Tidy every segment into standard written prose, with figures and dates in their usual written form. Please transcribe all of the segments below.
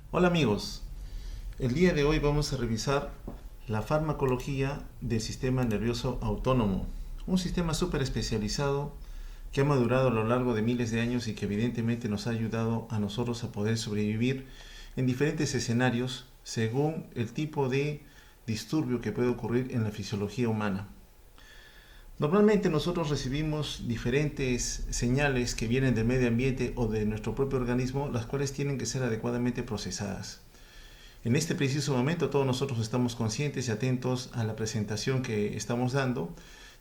Hola amigos, el día de hoy vamos a revisar la farmacología del sistema nervioso autónomo, un sistema súper especializado que ha madurado a lo largo de miles de años y que evidentemente nos ha ayudado a nosotros a poder sobrevivir en diferentes escenarios según el tipo de disturbio que puede ocurrir en la fisiología humana. Normalmente nosotros recibimos diferentes señales que vienen del medio ambiente o de nuestro propio organismo, las cuales tienen que ser adecuadamente procesadas. En este preciso momento todos nosotros estamos conscientes y atentos a la presentación que estamos dando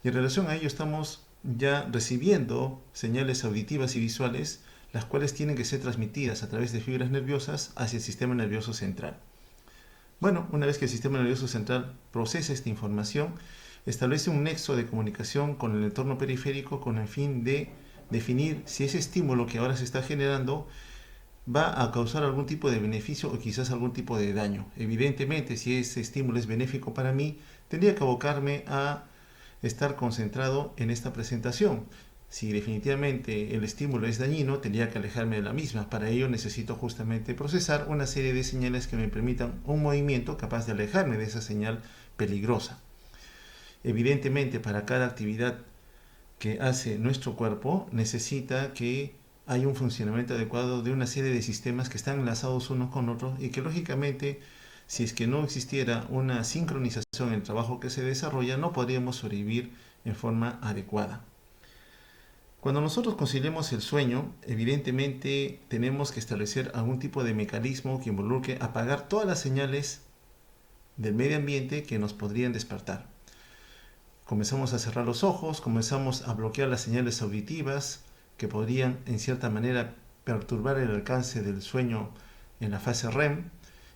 y en relación a ello estamos ya recibiendo señales auditivas y visuales, las cuales tienen que ser transmitidas a través de fibras nerviosas hacia el sistema nervioso central. Bueno, una vez que el sistema nervioso central procesa esta información, establece un nexo de comunicación con el entorno periférico con el fin de definir si ese estímulo que ahora se está generando va a causar algún tipo de beneficio o quizás algún tipo de daño. Evidentemente, si ese estímulo es benéfico para mí, tendría que abocarme a estar concentrado en esta presentación. Si definitivamente el estímulo es dañino, tendría que alejarme de la misma. Para ello necesito justamente procesar una serie de señales que me permitan un movimiento capaz de alejarme de esa señal peligrosa. Evidentemente, para cada actividad que hace nuestro cuerpo, necesita que haya un funcionamiento adecuado de una serie de sistemas que están enlazados unos con otros y que lógicamente, si es que no existiera una sincronización en el trabajo que se desarrolla, no podríamos sobrevivir en forma adecuada. Cuando nosotros conciliemos el sueño, evidentemente tenemos que establecer algún tipo de mecanismo que involucre apagar todas las señales del medio ambiente que nos podrían despertar. Comenzamos a cerrar los ojos, comenzamos a bloquear las señales auditivas que podrían en cierta manera perturbar el alcance del sueño en la fase REM,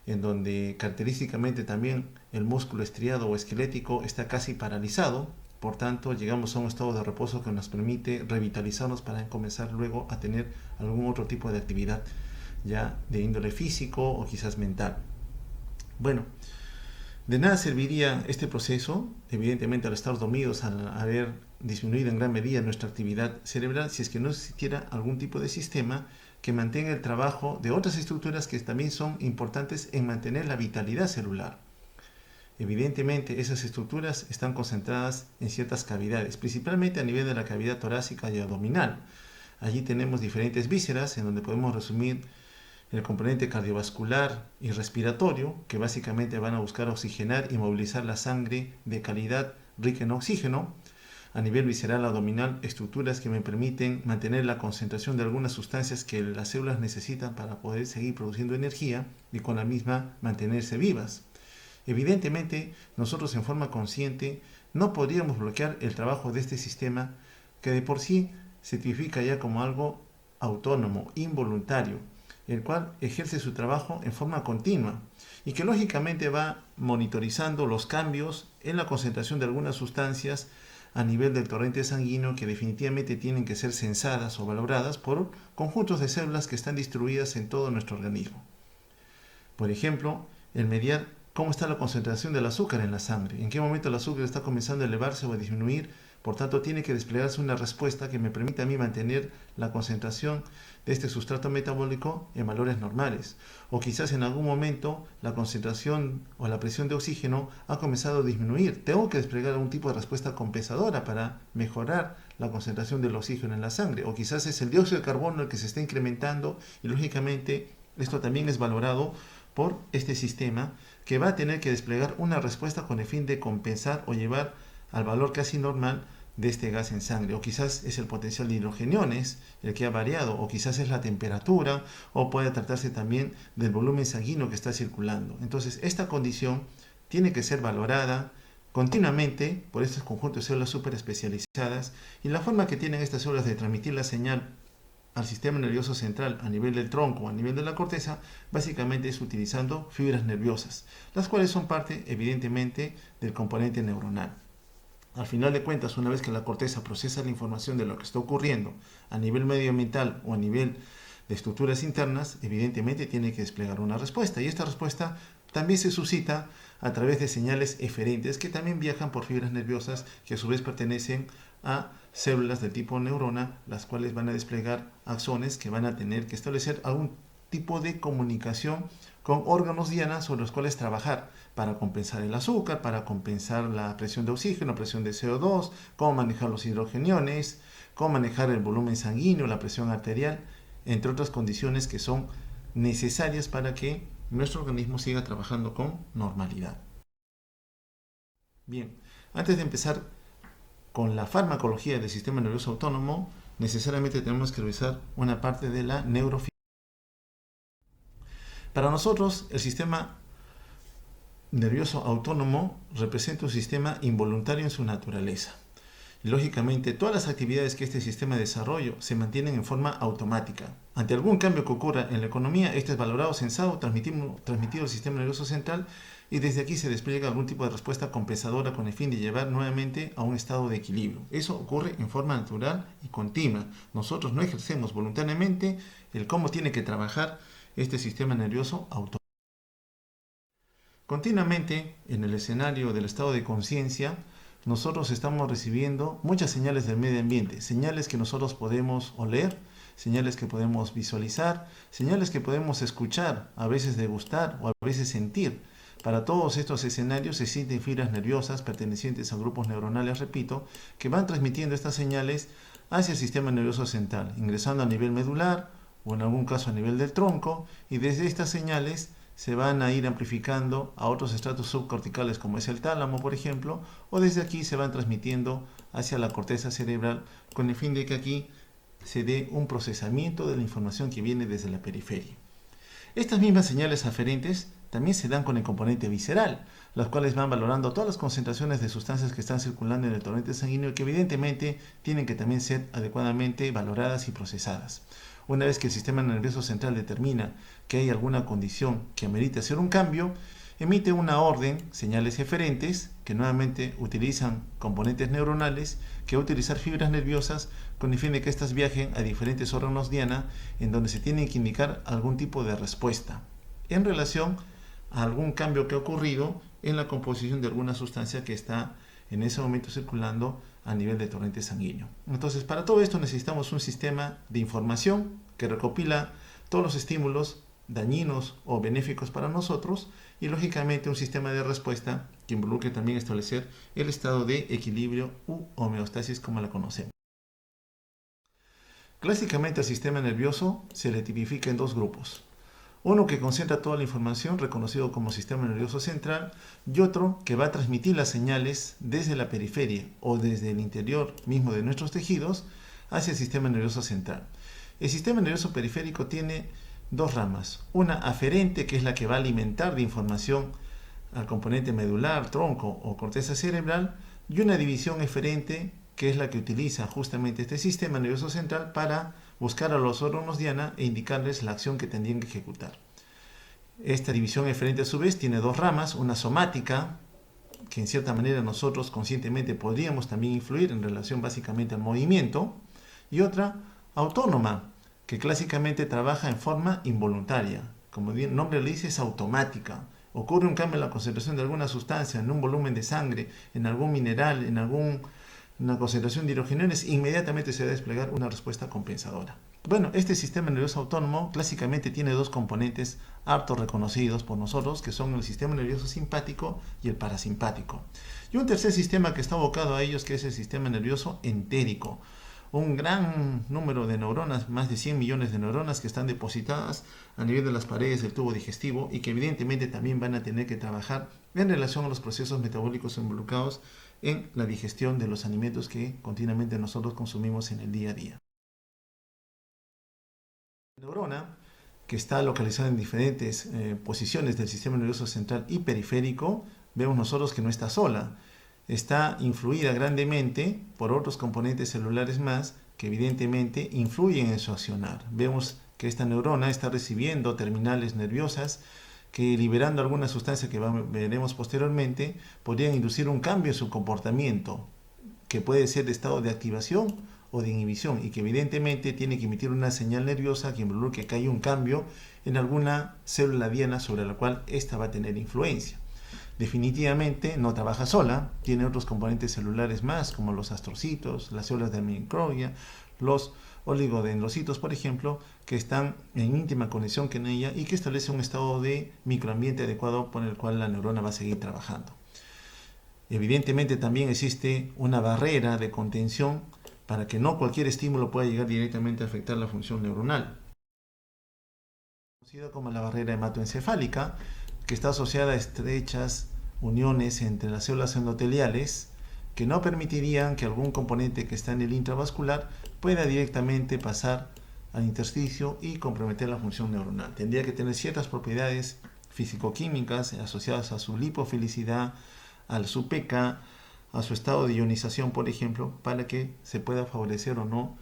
en donde característicamente también el músculo estriado o esquelético está casi paralizado. Por tanto, llegamos a un estado de reposo que nos permite revitalizarnos para comenzar luego a tener algún otro tipo de actividad ya de índole físico o quizás mental. Bueno, de nada serviría este proceso, evidentemente al estar dormidos, al haber disminuido en gran medida nuestra actividad cerebral, si es que no existiera algún tipo de sistema que mantenga el trabajo de otras estructuras que también son importantes en mantener la vitalidad celular. Evidentemente esas estructuras están concentradas en ciertas cavidades, principalmente a nivel de la cavidad torácica y abdominal. Allí tenemos diferentes vísceras en donde podemos resumir el componente cardiovascular y respiratorio, que básicamente van a buscar oxigenar y movilizar la sangre de calidad rica en oxígeno. A nivel visceral abdominal, estructuras que me permiten mantener la concentración de algunas sustancias que las células necesitan para poder seguir produciendo energía y con la misma mantenerse vivas. Evidentemente, nosotros en forma consciente no podríamos bloquear el trabajo de este sistema que de por sí se tipifica ya como algo autónomo, involuntario, el cual ejerce su trabajo en forma continua y que lógicamente va monitorizando los cambios en la concentración de algunas sustancias a nivel del torrente sanguíneo que definitivamente tienen que ser censadas o valoradas por conjuntos de células que están distribuidas en todo nuestro organismo. Por ejemplo, el mediar cómo está la concentración del azúcar en la sangre, en qué momento el azúcar está comenzando a elevarse o a disminuir. Por tanto, tiene que desplegarse una respuesta que me permita a mí mantener la concentración de este sustrato metabólico en valores normales. O quizás en algún momento la concentración o la presión de oxígeno ha comenzado a disminuir. Tengo que desplegar algún tipo de respuesta compensadora para mejorar la concentración del oxígeno en la sangre. O quizás es el dióxido de carbono el que se está incrementando y lógicamente esto también es valorado por este sistema que va a tener que desplegar una respuesta con el fin de compensar o llevar al valor casi normal de este gas en sangre. O quizás es el potencial de hidrogeniones el que ha variado, o quizás es la temperatura, o puede tratarse también del volumen sanguíneo que está circulando. Entonces, esta condición tiene que ser valorada continuamente por estos conjuntos de células súper especializadas y la forma que tienen estas células de transmitir la señal al sistema nervioso central a nivel del tronco o a nivel de la corteza, básicamente es utilizando fibras nerviosas, las cuales son parte evidentemente del componente neuronal. Al final de cuentas, una vez que la corteza procesa la información de lo que está ocurriendo a nivel medioambiental o a nivel de estructuras internas, evidentemente tiene que desplegar una respuesta y esta respuesta también se suscita a través de señales eferentes que también viajan por fibras nerviosas que a su vez pertenecen a células del tipo neurona, las cuales van a desplegar axones que van a tener que establecer algún tipo de comunicación con órganos diana sobre los cuales trabajar para compensar el azúcar, para compensar la presión de oxígeno, presión de CO2, cómo manejar los hidrogeniones, cómo manejar el volumen sanguíneo, la presión arterial, entre otras condiciones que son necesarias para que nuestro organismo siga trabajando con normalidad. Bien, antes de empezar con la farmacología del sistema nervioso autónomo, necesariamente tenemos que revisar una parte de la neurofisiología. Para nosotros, el sistema nervioso autónomo representa un sistema involuntario en su naturaleza. Y, lógicamente, todas las actividades que este sistema desarrolla se mantienen en forma automática. Ante algún cambio que ocurra en la economía, este es valorado, censado, transmitido al sistema nervioso central, y desde aquí se despliega algún tipo de respuesta compensadora con el fin de llevar nuevamente a un estado de equilibrio. Eso ocurre en forma natural y continua. Nosotros no ejercemos voluntariamente el cómo tiene que trabajar este sistema nervioso autónomo. Continuamente, en el escenario del estado de conciencia, nosotros estamos recibiendo muchas señales del medio ambiente, señales que nosotros podemos oler, señales que podemos visualizar, señales que podemos escuchar, a veces degustar o a veces sentir. Para todos estos escenarios se sienten fibras nerviosas pertenecientes a grupos neuronales, repito, que van transmitiendo estas señales hacia el sistema nervioso central, ingresando a nivel medular o en algún caso a nivel del tronco, y desde estas señales se van a ir amplificando a otros estratos subcorticales como es el tálamo, por ejemplo, o desde aquí se van transmitiendo hacia la corteza cerebral con el fin de que aquí se dé un procesamiento de la información que viene desde la periferia. Estas mismas señales aferentes también se dan con el componente visceral, las cuales van valorando todas las concentraciones de sustancias que están circulando en el torrente sanguíneo y que evidentemente tienen que también ser adecuadamente valoradas y procesadas. Una vez que el sistema nervioso central determina que hay alguna condición que amerita hacer un cambio, emite una orden, señales eferentes, que nuevamente utilizan componentes neuronales, que va a utilizar fibras nerviosas con el fin de que éstas viajen a diferentes órganos diana en donde se tiene que indicar algún tipo de respuesta en relación a algún cambio que ha ocurrido en la composición de alguna sustancia que está en ese momento circulando a nivel de torrente sanguíneo. Entonces, para todo esto necesitamos un sistema de información que recopila todos los estímulos dañinos o benéficos para nosotros y, lógicamente, un sistema de respuesta que involucre también establecer el estado de equilibrio u homeostasis como la conocemos. Clásicamente, el sistema nervioso se le tipifica en dos grupos. Uno que concentra toda la información, reconocido como sistema nervioso central, y otro que va a transmitir las señales desde la periferia o desde el interior mismo de nuestros tejidos hacia el sistema nervioso central. El sistema nervioso periférico tiene dos ramas, una aferente, que es la que va a alimentar de información al componente medular, tronco o corteza cerebral, y una división eferente, que es la que utiliza justamente este sistema nervioso central para buscar a los órganos diana e indicarles la acción que tendrían que ejecutar. Esta división eferente a su vez tiene dos ramas, una somática, que en cierta manera nosotros conscientemente podríamos también influir en relación básicamente al movimiento, y otra autónoma, que clásicamente trabaja en forma involuntaria. Como el nombre le dice, es automática. Ocurre un cambio en la concentración de alguna sustancia, en un volumen de sangre, en algún mineral, en una concentración de hidrogeniones, inmediatamente se va a desplegar una respuesta compensadora. Bueno, este sistema nervioso autónomo clásicamente tiene dos componentes harto reconocidos por nosotros, que son el sistema nervioso simpático y el parasimpático. Y un tercer sistema que está abocado a ellos, que es el sistema nervioso entérico. Un gran número de neuronas, más de 100 millones de neuronas que están depositadas a nivel de las paredes del tubo digestivo y que evidentemente también van a tener que trabajar en relación a los procesos metabólicos involucrados en la digestión de los alimentos que continuamente nosotros consumimos en el día a día. La neurona, que está localizada en diferentes posiciones del sistema nervioso central y periférico, vemos nosotros que no está sola. Está influida grandemente por otros componentes celulares más que evidentemente influyen en su accionar. Vemos que esta neurona está recibiendo terminales nerviosas que, liberando alguna sustancia que veremos posteriormente, podrían inducir un cambio en su comportamiento, que puede ser de estado de activación o de inhibición, y que evidentemente tiene que emitir una señal nerviosa que involucre que hay un cambio en alguna célula diana sobre la cual ésta va a tener influencia. Definitivamente no trabaja sola, tiene otros componentes celulares más, como los astrocitos, las células de microglia, los oligodendrocitos, por ejemplo, que están en íntima conexión con ella y que establece un estado de microambiente adecuado por el cual la neurona va a seguir trabajando. Evidentemente también existe una barrera de contención para que no cualquier estímulo pueda llegar directamente a afectar la función neuronal, conocida como la barrera hematoencefálica, que está asociada a estrechas uniones entre las células endoteliales que no permitirían que algún componente que está en el intravascular pueda directamente pasar al intersticio y comprometer la función neuronal. Tendría que tener ciertas propiedades físico-químicas asociadas a su lipofilicidad, a su pK, a su estado de ionización, por ejemplo, para que se pueda favorecer o no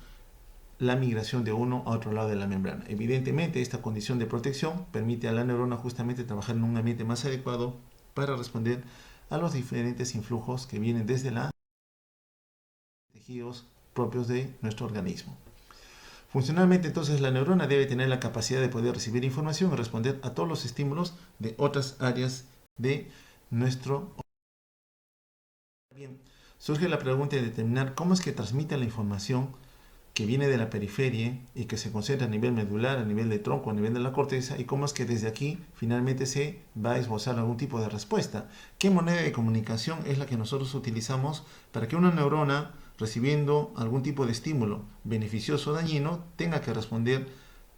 la migración de uno a otro lado de la membrana. Evidentemente, esta condición de protección permite a la neurona justamente trabajar en un ambiente más adecuado para responder a los diferentes influjos que vienen desde los tejidos propios de nuestro organismo. Funcionalmente, entonces, la neurona debe tener la capacidad de poder recibir información y responder a todos los estímulos de otras áreas de nuestro organismo. Bien, surge la pregunta de determinar cómo es que transmite la información que viene de la periferia y que se concentra a nivel medular, a nivel de tronco, a nivel de la corteza, y cómo es que desde aquí finalmente se va a esbozar algún tipo de respuesta. ¿Qué moneda de comunicación es la que nosotros utilizamos para que una neurona, recibiendo algún tipo de estímulo beneficioso o dañino, tenga que responder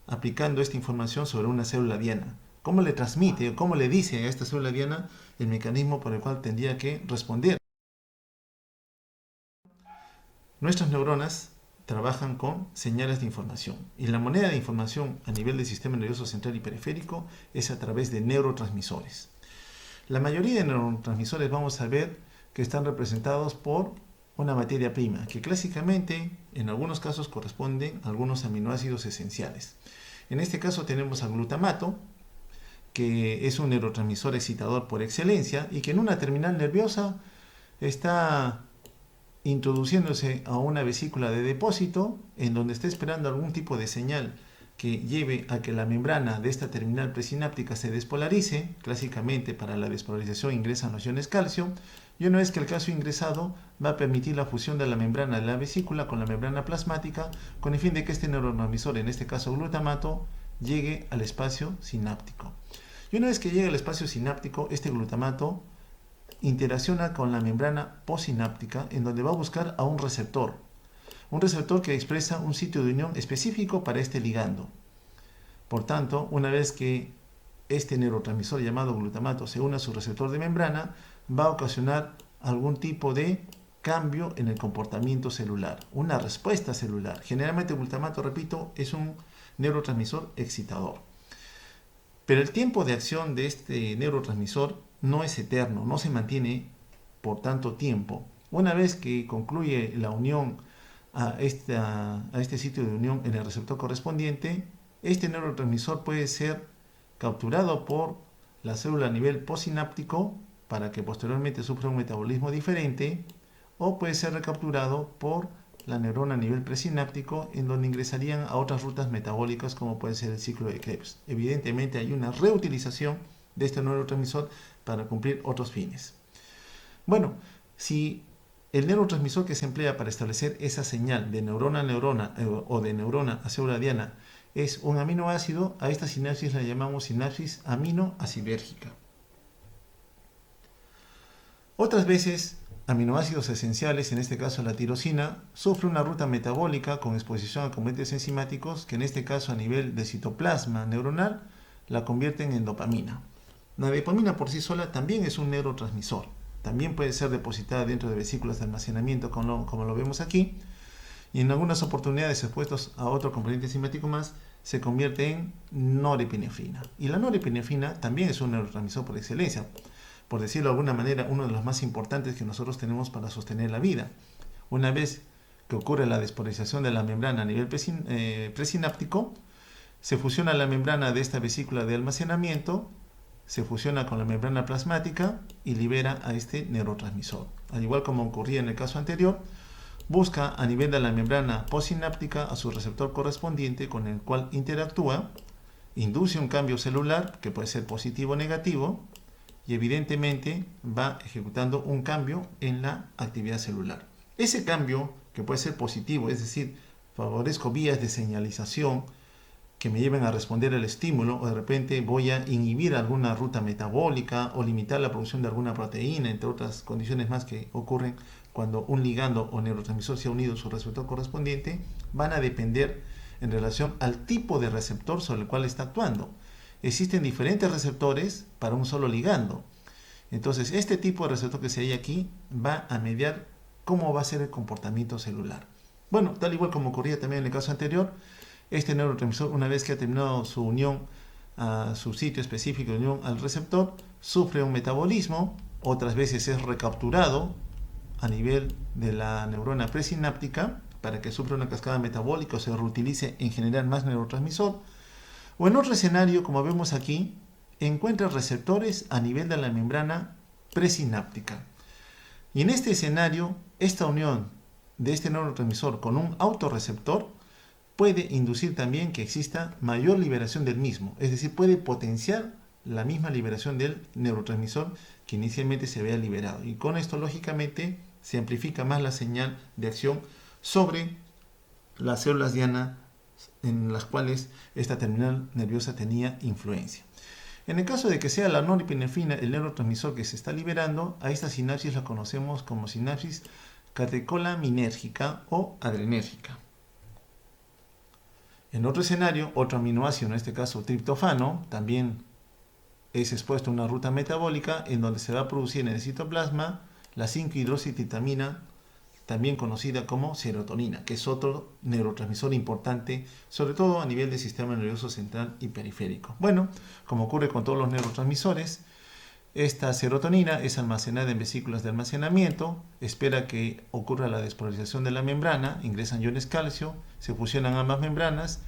aplicando esta información sobre una célula diana? ¿Cómo le transmite, cómo le dice a esta célula diana el mecanismo por el cual tendría que responder? Nuestras neuronas trabajan con señales de información y la moneda de información a nivel del sistema nervioso central y periférico es a través de neurotransmisores. La mayoría de neurotransmisores vamos a ver que están representados por una materia prima que clásicamente en algunos casos corresponden a algunos aminoácidos esenciales. En este caso tenemos al glutamato, que es un neurotransmisor excitador por excelencia y que en una terminal nerviosa está introduciéndose a una vesícula de depósito en donde está esperando algún tipo de señal que lleve a que la membrana de esta terminal presináptica se despolarice. Clásicamente para la despolarización ingresan los iones calcio y una vez que el calcio ingresado va a permitir la fusión de la membrana de la vesícula con la membrana plasmática con el fin de que este neurotransmisor, en este caso glutamato, llegue al espacio sináptico. Y una vez que llegue al espacio sináptico, este glutamato interacciona con la membrana postsináptica en donde va a buscar a un receptor que expresa un sitio de unión específico para este ligando. Por tanto, una vez que este neurotransmisor llamado glutamato se une a su receptor de membrana, va a ocasionar algún tipo de cambio en el comportamiento celular, una respuesta celular. Generalmente el glutamato, repito, es un neurotransmisor excitador. Pero el tiempo de acción de este neurotransmisor no es eterno, no se mantiene por tanto tiempo. Una vez que concluye la unión a este sitio de unión en el receptor correspondiente, este neurotransmisor puede ser capturado por la célula a nivel postsináptico para que posteriormente sufra un metabolismo diferente, o puede ser recapturado por la neurona a nivel presináptico en donde ingresarían a otras rutas metabólicas como puede ser el ciclo de Krebs. Evidentemente hay una reutilización de este neurotransmisor para cumplir otros fines. Bueno, si el neurotransmisor que se emplea para establecer esa señal de neurona a neurona o de neurona a célula diana es un aminoácido, a esta sinapsis la llamamos sinapsis aminoacidérgica. Otras veces, aminoácidos esenciales, en este caso la tirosina, sufre una ruta metabólica con exposición a componentes enzimáticos que en este caso a nivel de citoplasma neuronal la convierten en dopamina. La dopamina por sí sola también es un neurotransmisor. También puede ser depositada dentro de vesículas de almacenamiento como lo vemos aquí, y en algunas oportunidades expuestos a otro componente enzimático más se convierte en norepinefrina. Y la norepinefrina también es un neurotransmisor por excelencia, por decirlo de alguna manera, uno de los más importantes que nosotros tenemos para sostener la vida. Una vez que ocurre la despolarización de la membrana a nivel presináptico, se fusiona la membrana de esta vesícula de almacenamiento, se fusiona con la membrana plasmática y libera a este neurotransmisor. Al igual como ocurría en el caso anterior, busca a nivel de la membrana postsináptica a su receptor correspondiente con el cual interactúa, induce un cambio celular que puede ser positivo o negativo y evidentemente va ejecutando un cambio en la actividad celular. Ese cambio, que puede ser positivo, es decir, favorezco vías de señalización que me lleven a responder al estímulo, o de repente voy a inhibir alguna ruta metabólica o limitar la producción de alguna proteína, entre otras condiciones más que ocurren cuando un ligando o neurotransmisor se ha unido a su receptor correspondiente, van a depender en relación al tipo de receptor sobre el cual está actuando. Existen diferentes receptores para un solo ligando. Entonces, este tipo de receptor que se halla aquí va a mediar cómo va a ser el comportamiento celular. Bueno, tal igual como ocurría también en el caso anterior, este neurotransmisor, una vez que ha terminado su unión a su sitio específico de unión al receptor, sufre un metabolismo, otras veces es recapturado a nivel de la neurona presináptica para que sufra una cascada metabólica o se reutilice en generar más neurotransmisor, o en otro escenario, como vemos aquí, encuentra receptores a nivel de la membrana presináptica. Y en este escenario, esta unión de este neurotransmisor con un autorreceptor puede inducir también que exista mayor liberación del mismo, es decir, puede potenciar la misma liberación del neurotransmisor que inicialmente se había liberado. Y con esto, lógicamente, se amplifica más la señal de acción sobre las células diana en las cuales esta terminal nerviosa tenía influencia. En el caso de que sea la norepinefrina el neurotransmisor que se está liberando, a esta sinapsis la conocemos como sinapsis catecolaminérgica o adrenérgica. En otro escenario, otro aminoácido, en este caso triptofano, también es expuesto a una ruta metabólica en donde se va a producir en el citoplasma la 5-hidroxitritamina, también conocida como serotonina, que es otro neurotransmisor importante, sobre todo a nivel del sistema nervioso central y periférico. Bueno, como ocurre con todos los neurotransmisores, esta serotonina es almacenada en vesículas de almacenamiento, espera que ocurra la despolarización de la membrana, ingresan iones calcio, se fusionan ambas membranas,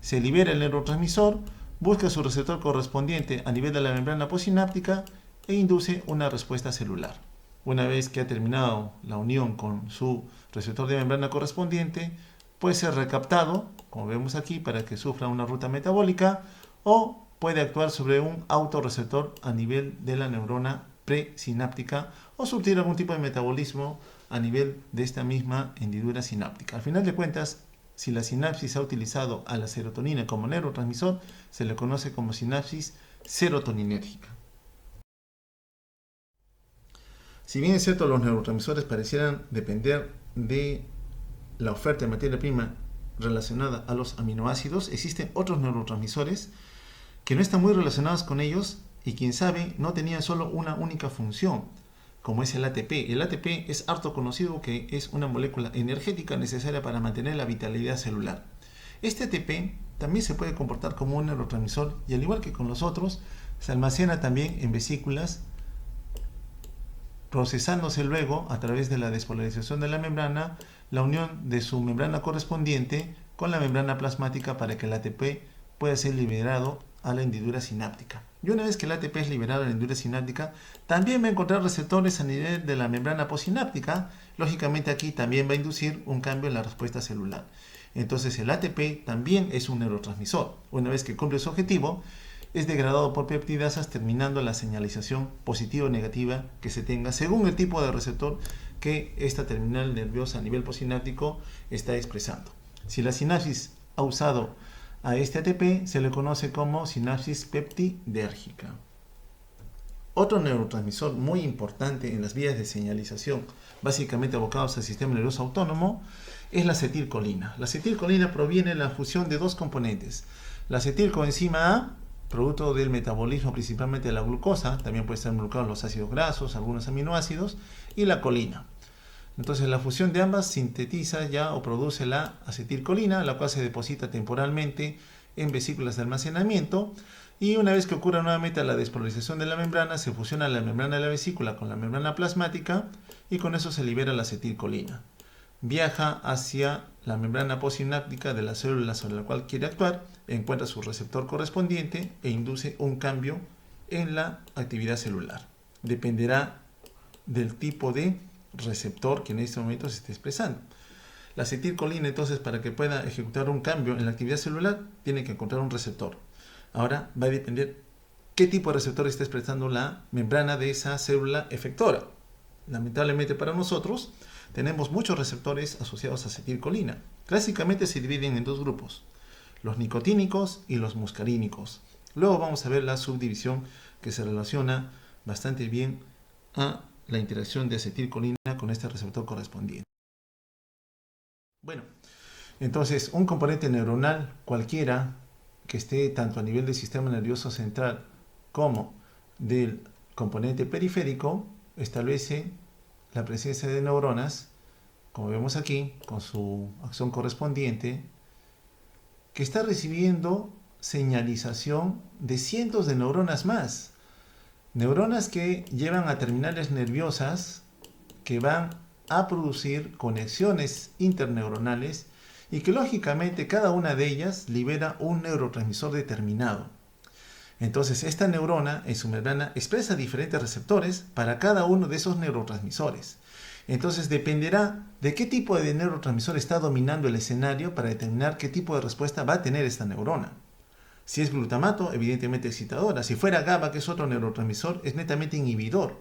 se libera el neurotransmisor, busca su receptor correspondiente a nivel de la membrana postsináptica e induce una respuesta celular. Una vez que ha terminado la unión con su receptor de membrana correspondiente, puede ser recaptado, como vemos aquí, para que sufra una ruta metabólica, o puede actuar sobre un autorreceptor a nivel de la neurona presináptica o surtir algún tipo de metabolismo a nivel de esta misma hendidura sináptica. Al final de cuentas, si la sinapsis ha utilizado a la serotonina como neurotransmisor, se le conoce como sinapsis serotoninérgica. Si bien es cierto, los neurotransmisores parecieran depender de la oferta de materia prima relacionada a los aminoácidos, existen otros neurotransmisores que no están muy relacionados con ellos y, quién sabe, no tenían solo una única función, como es el ATP. El ATP es harto conocido que es una molécula energética necesaria para mantener la vitalidad celular. Este ATP también se puede comportar como un neurotransmisor y, al igual que con los otros, se almacena también en vesículas, procesándose luego a través de la despolarización de la membrana, la unión de su membrana correspondiente con la membrana plasmática para que el ATP pueda ser liberado a la hendidura sináptica. Y una vez que el ATP es liberado a la hendidura sináptica, también va a encontrar receptores a nivel de la membrana postsináptica. Lógicamente aquí también va a inducir un cambio en la respuesta celular. Entonces el ATP también es un neurotransmisor. Una vez que cumple su objetivo, es degradado por peptidasas, terminando la señalización positiva o negativa que se tenga según el tipo de receptor que esta terminal nerviosa a nivel postsináptico está expresando. Si la sinapsis ha usado a este ATP, se le conoce como sinapsis peptidérgica. Otro neurotransmisor muy importante en las vías de señalización, básicamente abocados al sistema nervioso autónomo, es la acetilcolina. La acetilcolina proviene de la fusión de dos componentes: la acetilcoenzima A, producto del metabolismo principalmente de la glucosa, también puede estar involucrados los ácidos grasos, algunos aminoácidos, y la colina. Entonces la fusión de ambas sintetiza ya o produce la acetilcolina, la cual se deposita temporalmente en vesículas de almacenamiento, y una vez que ocurra nuevamente la despolarización de la membrana, se fusiona la membrana de la vesícula con la membrana plasmática y con eso se libera la acetilcolina. Viaja hacia la membrana postsináptica de la célula sobre la cual quiere actuar, encuentra su receptor correspondiente e induce un cambio en la actividad celular. Dependerá del tipo de receptor que en este momento se esté expresando. La acetilcolina, entonces, para que pueda ejecutar un cambio en la actividad celular, tiene que encontrar un receptor. Ahora va a depender qué tipo de receptor está expresando la membrana de esa célula efectora. Lamentablemente para nosotros, tenemos muchos receptores asociados a acetilcolina. Clásicamente se dividen en dos grupos, los nicotínicos y los muscarínicos. Luego vamos a ver la subdivisión que se relaciona bastante bien a la interacción de acetilcolina con este receptor correspondiente. Bueno, entonces un componente neuronal cualquiera que esté tanto a nivel del sistema nervioso central como del componente periférico establece la presencia de neuronas, como vemos aquí, con su acción correspondiente, que está recibiendo señalización de cientos de neuronas más. Neuronas que llevan a terminales nerviosas que van a producir conexiones interneuronales y que lógicamente cada una de ellas libera un neurotransmisor determinado. Entonces esta neurona en su membrana expresa diferentes receptores para cada uno de esos neurotransmisores. Entonces dependerá de qué tipo de neurotransmisor está dominando el escenario para determinar qué tipo de respuesta va a tener esta neurona. Si es glutamato, evidentemente excitadora. Si fuera GABA, que es otro neurotransmisor, es netamente inhibidor.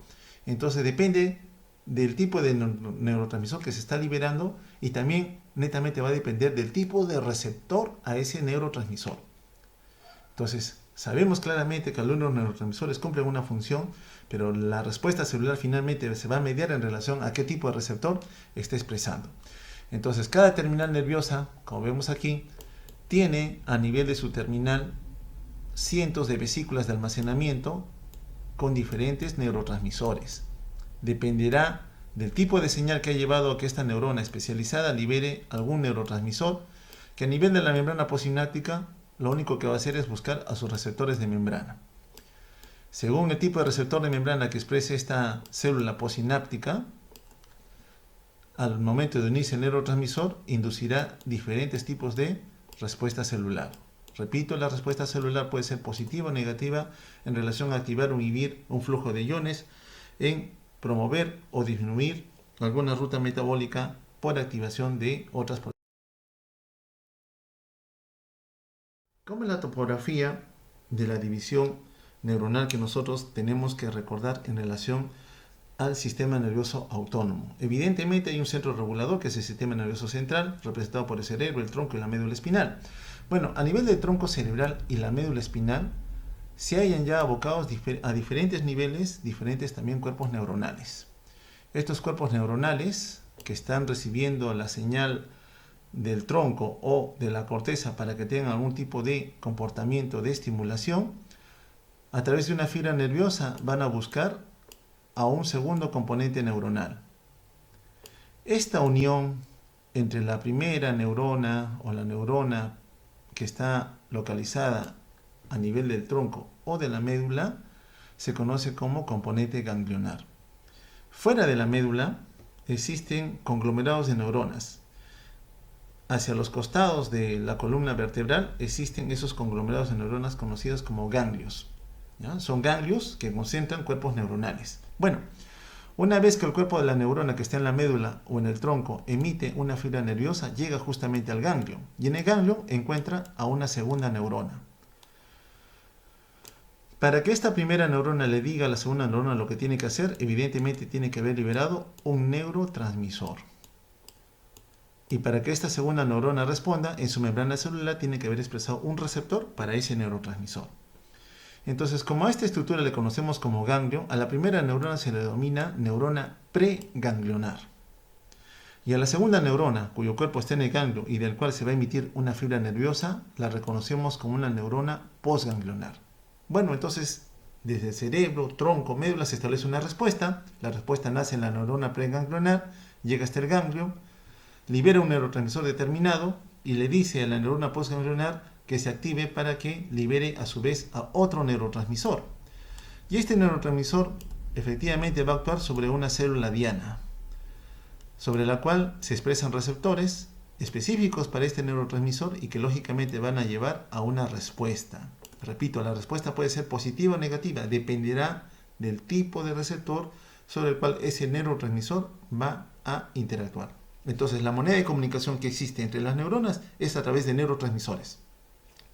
Entonces depende del tipo de neurotransmisor que se está liberando y también netamente va a depender del tipo de receptor a ese neurotransmisor. Entonces sabemos claramente que algunos neurotransmisores cumplen una función, pero la respuesta celular finalmente se va a mediar en relación a qué tipo de receptor está expresando. Entonces cada terminal nerviosa, como vemos aquí, tiene a nivel de su terminal cientos de vesículas de almacenamiento con diferentes neurotransmisores. Dependerá del tipo de señal que ha llevado a que esta neurona especializada libere algún neurotransmisor que a nivel de la membrana postsináptica lo único que va a hacer es buscar a sus receptores de membrana. Según el tipo de receptor de membrana que exprese esta célula postsináptica, al momento de unirse el neurotransmisor, inducirá diferentes tipos de respuesta celular. Repito, la respuesta celular puede ser positiva o negativa en relación a activar o inhibir un flujo de iones, en promover o disminuir alguna ruta metabólica por activación de otras proteínas. ¿Cómo es la topografía de la división neuronal que nosotros tenemos que recordar en relación al sistema nervioso autónomo? Evidentemente hay un centro regulador que es el sistema nervioso central, representado por el cerebro, el tronco y la médula espinal. Bueno, a nivel del tronco cerebral y la médula espinal se hallan ya abocados a diferentes niveles, diferentes también cuerpos neuronales. Estos cuerpos neuronales que están recibiendo la señal del tronco o de la corteza para que tengan algún tipo de comportamiento de estimulación, a través de una fibra nerviosa van a buscar a un segundo componente neuronal. Esta unión entre la primera neurona o la neurona que está localizada a nivel del tronco o de la médula se conoce como componente ganglionar. Fuera de la médula existen conglomerados de neuronas. Hacia los costados de la columna vertebral existen esos conglomerados de neuronas conocidos como ganglios. ¿Ya? Son ganglios que concentran cuerpos neuronales. Bueno, una vez que el cuerpo de la neurona que está en la médula o en el tronco emite una fibra nerviosa, llega justamente al ganglio. Y en el ganglio encuentra a una segunda neurona. Para que esta primera neurona le diga a la segunda neurona lo que tiene que hacer, evidentemente tiene que haber liberado un neurotransmisor. Y para que esta segunda neurona responda, en su membrana celular tiene que haber expresado un receptor para ese neurotransmisor. Entonces, como a esta estructura le conocemos como ganglio, a la primera neurona se le denomina neurona preganglionar. Y a la segunda neurona, cuyo cuerpo está en el ganglio y del cual se va a emitir una fibra nerviosa, la reconocemos como una neurona postganglionar. Bueno, entonces, desde el cerebro, tronco, médula se establece una respuesta. La respuesta nace en la neurona preganglionar, llega hasta el ganglio, libera un neurotransmisor determinado y le dice a la neurona postganglionar que se active para que libere a su vez a otro neurotransmisor. Y este neurotransmisor efectivamente va a actuar sobre una célula diana, sobre la cual se expresan receptores específicos para este neurotransmisor y que lógicamente van a llevar a una respuesta. Repito, la respuesta puede ser positiva o negativa, dependerá del tipo de receptor sobre el cual ese neurotransmisor va a interactuar. Entonces, la moneda de comunicación que existe entre las neuronas es a través de neurotransmisores.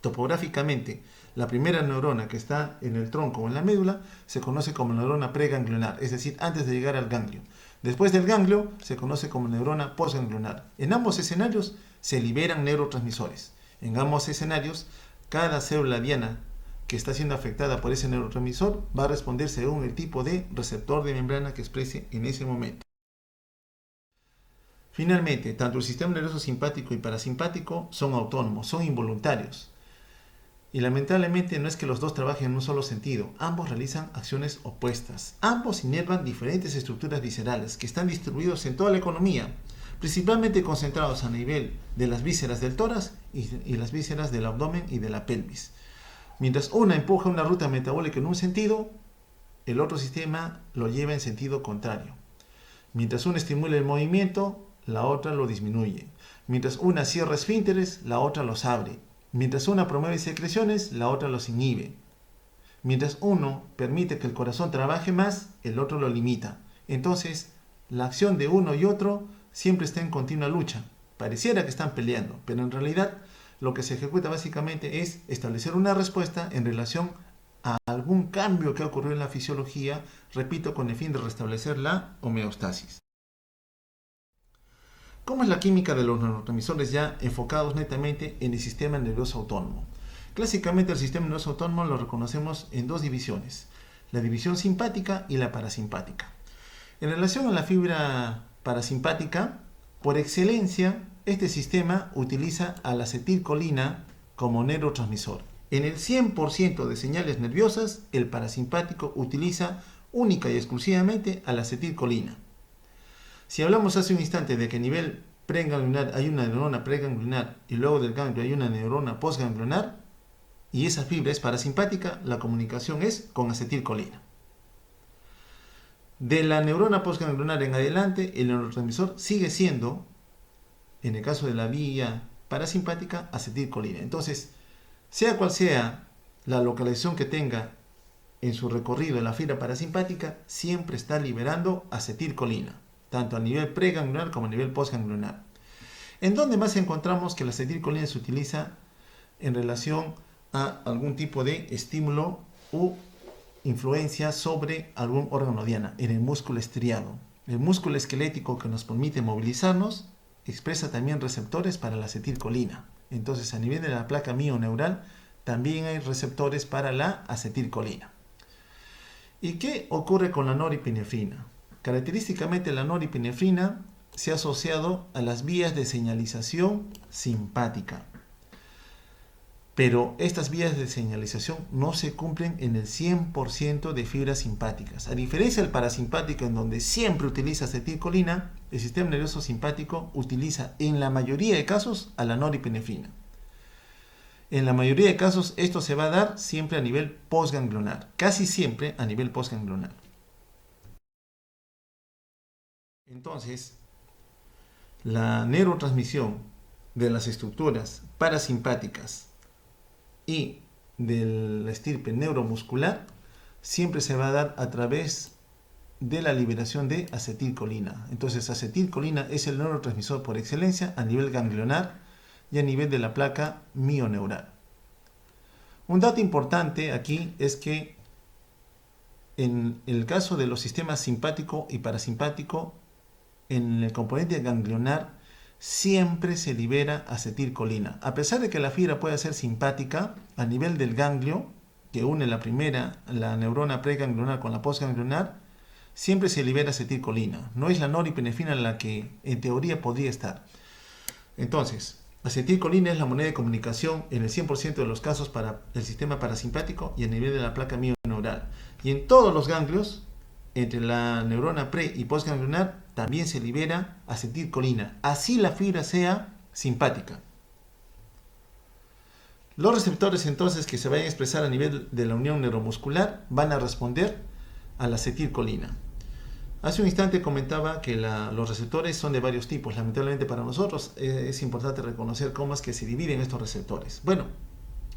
Topográficamente, la primera neurona que está en el tronco o en la médula se conoce como neurona preganglionar, es decir, antes de llegar al ganglio. Después del ganglio se conoce como neurona postganglionar. En ambos escenarios se liberan neurotransmisores. En ambos escenarios, cada célula diana que está siendo afectada por ese neurotransmisor va a responder según el tipo de receptor de membrana que exprese en ese momento. Finalmente, tanto el sistema nervioso simpático y parasimpático son autónomos, son involuntarios. Y lamentablemente no es que los dos trabajen en un solo sentido, ambos realizan acciones opuestas. Ambos inervan diferentes estructuras viscerales que están distribuidos en toda la economía, principalmente concentrados a nivel de las vísceras del tórax y las vísceras del abdomen y de la pelvis. Mientras una empuja una ruta metabólica en un sentido, el otro sistema lo lleva en sentido contrario. Mientras una estimula el movimiento, la otra lo disminuye. Mientras una cierra esfínteres, la otra los abre. Mientras una promueve secreciones, la otra los inhibe. Mientras uno permite que el corazón trabaje más, el otro lo limita. Entonces, la acción de uno y otro siempre está en continua lucha. Pareciera que están peleando, pero en realidad lo que se ejecuta básicamente es establecer una respuesta en relación a algún cambio que ha ocurrido en la fisiología, repito, con el fin de restablecer la homeostasis. ¿Cómo es la química de los neurotransmisores ya enfocados netamente en el sistema nervioso autónomo? Clásicamente el sistema nervioso autónomo lo reconocemos en dos divisiones, la división simpática y la parasimpática. En relación a la fibra parasimpática, por excelencia, este sistema utiliza a la acetilcolina como neurotransmisor. En el 100% de señales nerviosas, el parasimpático utiliza única y exclusivamente a la acetilcolina. Si hablamos hace un instante de que a nivel preganglionar hay una neurona preganglionar y luego del ganglio hay una neurona postganglionar y esa fibra es parasimpática, la comunicación es con acetilcolina. De la neurona postganglionar en adelante, el neurotransmisor sigue siendo, en el caso de la vía parasimpática, acetilcolina. Entonces, sea cual sea la localización que tenga en su recorrido la fibra parasimpática, siempre está liberando acetilcolina, tanto a nivel preganglionar como a nivel postganglionar. ¿En dónde más encontramos que la acetilcolina se utiliza en relación a algún tipo de estímulo u influencia sobre algún órgano diana? En el músculo estriado. El músculo esquelético que nos permite movilizarnos expresa también receptores para la acetilcolina. Entonces, a nivel de la placa mioneural también hay receptores para la acetilcolina. ¿Y qué ocurre con la noripinefrina? Característicamente la noripinefrina se ha asociado a las vías de señalización simpática. Pero estas vías de señalización no se cumplen en el 100% de fibras simpáticas. A diferencia del parasimpático, en donde siempre utiliza acetilcolina, el sistema nervioso simpático utiliza en la mayoría de casos a la noripinefrina. En la mayoría de casos esto se va a dar siempre a nivel postganglionar, casi siempre a nivel postganglionar. Entonces, la neurotransmisión de las estructuras parasimpáticas y de la estirpe neuromuscular siempre se va a dar a través de la liberación de acetilcolina. Entonces, acetilcolina es el neurotransmisor por excelencia a nivel ganglionar y a nivel de la placa mioneural. Un dato importante aquí es que en el caso de los sistemas simpático y parasimpático, en el componente ganglionar siempre se libera acetilcolina. A pesar de que la fibra puede ser simpática, a nivel del ganglio, que une la neurona preganglionar con la postganglionar, siempre se libera acetilcolina. No es la noripinefrina la que en teoría podría estar. Entonces, acetilcolina es la moneda de comunicación en el 100% de los casos para el sistema parasimpático y a nivel de la placa mioneural. Y en todos los ganglios, entre la neurona pre y postganglionar, también se libera acetilcolina. Así la fibra sea simpática. Los receptores entonces que se vayan a expresar a nivel de la unión neuromuscular van a responder a la acetilcolina. Hace un instante comentaba que los receptores son de varios tipos. Lamentablemente para nosotros es importante reconocer cómo es que se dividen estos receptores. Bueno,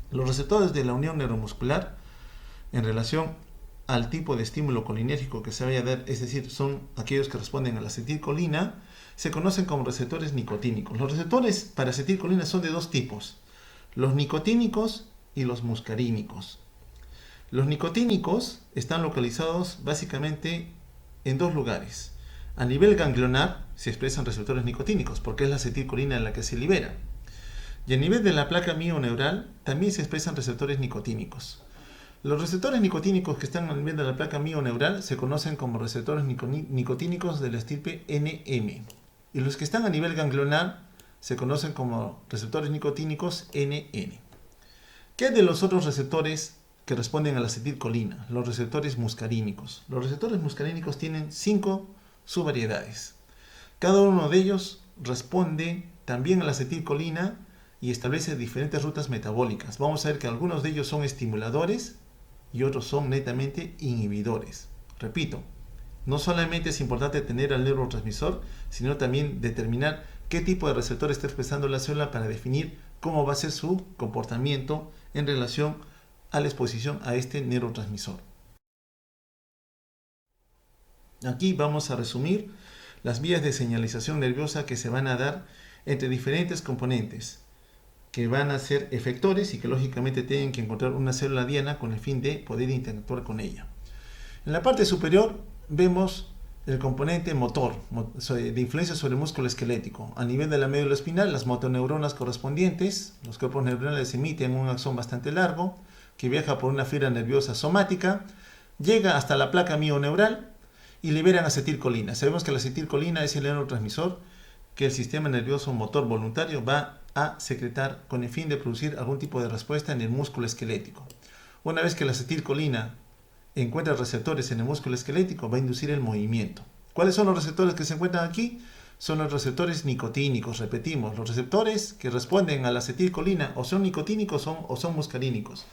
los receptores de la unión neuromuscular en relación al tipo de estímulo colinérgico que se vaya a dar, es decir, son aquellos que responden a la acetilcolina, se conocen como receptores nicotínicos. Los receptores para acetilcolina son de dos tipos, los nicotínicos y los muscarínicos. Los nicotínicos están localizados básicamente en dos lugares, A nivel ganglionar se expresan receptores nicotínicos, porque es la acetilcolina la que se libera. Y a nivel de la placa mioneural también se expresan receptores nicotínicos. Los receptores nicotínicos que están a nivel de la placa mioneural se conocen como receptores nicotínicos de la estirpe NM. Y los que están a nivel ganglionar se conocen como receptores nicotínicos NN. ¿Qué hay de los otros receptores que responden a la acetilcolina? Los receptores muscarínicos. Los receptores muscarínicos tienen 5 subvariedades. Cada uno de ellos responde también a la acetilcolina y establece diferentes rutas metabólicas. Vamos a ver que algunos de ellos son estimuladores y otros son netamente inhibidores. Repito, no solamente es importante tener al neurotransmisor, sino también determinar qué tipo de receptor está expresando la célula para definir cómo va a ser su comportamiento en relación a la exposición a este neurotransmisor. Aquí vamos a resumir las vías de señalización nerviosa que se van a dar entre diferentes componentes que van a ser efectores y que lógicamente tienen que encontrar una célula diana con el fin de poder interactuar con ella. En la parte superior vemos el componente motor de influencia sobre el músculo esquelético. A nivel de la médula espinal, las motoneuronas correspondientes, los cuerpos neuronales emiten un axón bastante largo que viaja por una fibra nerviosa somática, llega hasta la placa mioneural y liberan acetilcolina. Sabemos que la acetilcolina es el neurotransmisor que el sistema nervioso motor voluntario va a secretar con el fin de producir algún tipo de respuesta en el músculo esquelético. Una vez que la acetilcolina encuentra receptores en el músculo esquelético, va a inducir el movimiento. ¿Cuáles son los receptores que se encuentran aquí? Son los receptores nicotínicos. Repetimos, los receptores que responden a la acetilcolina o son nicotínicos o son muscarínicos.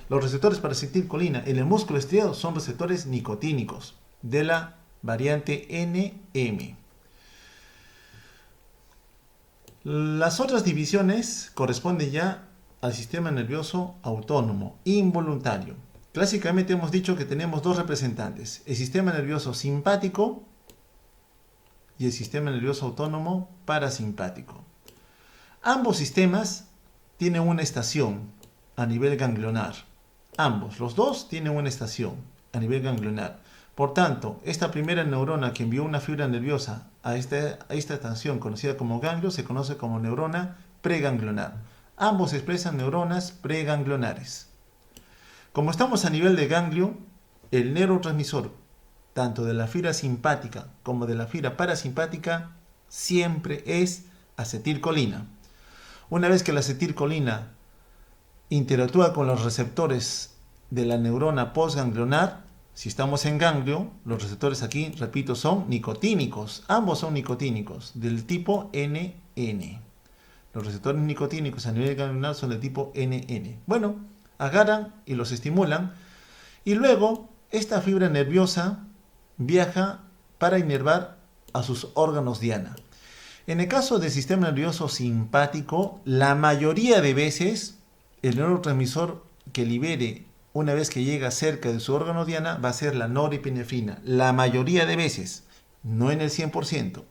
Los receptores para acetilcolina en el músculo estriado son receptores nicotínicos de la variante NM. Las otras divisiones corresponden ya al sistema nervioso autónomo, involuntario. Clásicamente hemos dicho que tenemos dos representantes, el sistema nervioso simpático y el sistema nervioso autónomo parasimpático. Ambos sistemas tienen una estación a nivel ganglionar. Los dos tienen una estación a nivel ganglionar. Por tanto, esta primera neurona que envió una fibra nerviosa a esta estación conocida como ganglio se conoce como neurona preganglionar. Ambos expresan neuronas preganglionares. Como estamos a nivel de ganglio, el neurotransmisor, tanto de la fibra simpática como de la fibra parasimpática, siempre es acetilcolina. Una vez que la acetilcolina interactúa con los receptores de la neurona postganglionar, si estamos en ganglio, los receptores aquí, repito, son nicotínicos. Ambos son nicotínicos, del tipo NN. Los receptores nicotínicos a nivel ganglionar son del tipo NN. Bueno, agarran y los estimulan. Y luego, esta fibra nerviosa viaja para inervar a sus órganos diana. En el caso del sistema nervioso simpático, la mayoría de veces, el neurotransmisor que libere una vez que llega cerca de su órgano diana va a ser la norepinefrina. La mayoría de veces, no en el 100%.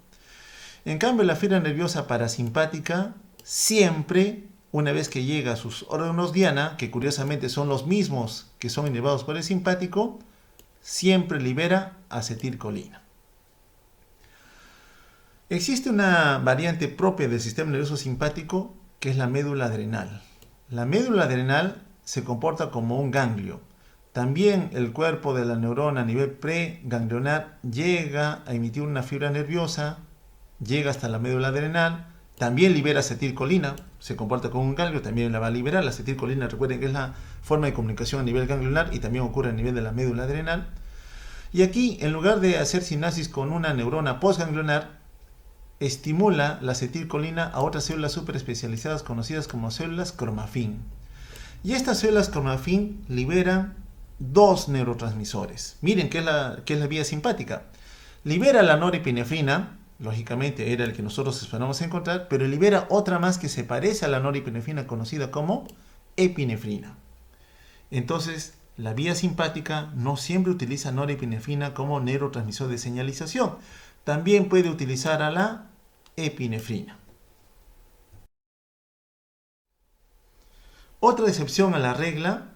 En cambio, la fibra nerviosa parasimpática siempre, una vez que llega a sus órganos diana, que curiosamente son los mismos que son inervados por el simpático, siempre libera acetilcolina. Existe una variante propia del sistema nervioso simpático que es la médula adrenal. La médula adrenal se comporta como un ganglio. También el cuerpo de la neurona a nivel preganglionar llega a emitir una fibra nerviosa, llega hasta la médula adrenal, también libera acetilcolina, se comporta como un ganglio, también la va a liberar. La acetilcolina, recuerden que es la forma de comunicación a nivel ganglionar y también ocurre a nivel de la médula adrenal. Y aquí, en lugar de hacer sinapsis con una neurona postganglionar, estimula la acetilcolina a otras células superespecializadas conocidas como células cromafin. Y estas células cromafin liberan dos neurotransmisores. Miren qué es la vía simpática. Libera la norepinefrina, lógicamente era el que nosotros esperamos encontrar, pero libera otra más que se parece a la norepinefrina conocida como epinefrina. Entonces, la vía simpática no siempre utiliza norepinefrina como neurotransmisor de señalización. También puede utilizar a la epinefrina. Otra excepción a la regla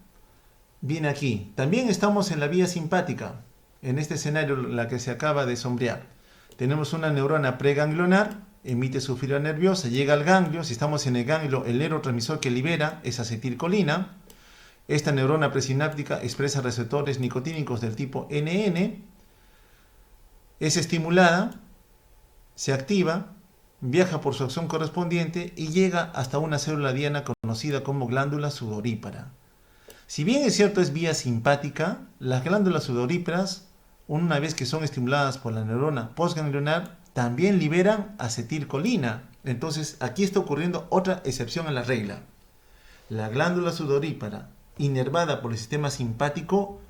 viene aquí. También estamos en la vía simpática, en este escenario la que se acaba de sombrear. Tenemos una neurona preganglionar, emite su fibra nerviosa, llega al ganglio. Si estamos en el ganglio, el neurotransmisor que libera es acetilcolina. Esta neurona presináptica expresa receptores nicotínicos del tipo NN, es estimulada, se activa, viaja por su acción correspondiente y llega hasta una célula diana conocida como glándula sudorípara. Si bien es cierto es vía simpática, las glándulas sudoríparas, una vez que son estimuladas por la neurona postganglionar, también liberan acetilcolina. Entonces aquí está ocurriendo otra excepción a la regla. La glándula sudorípara, inervada por el sistema simpático,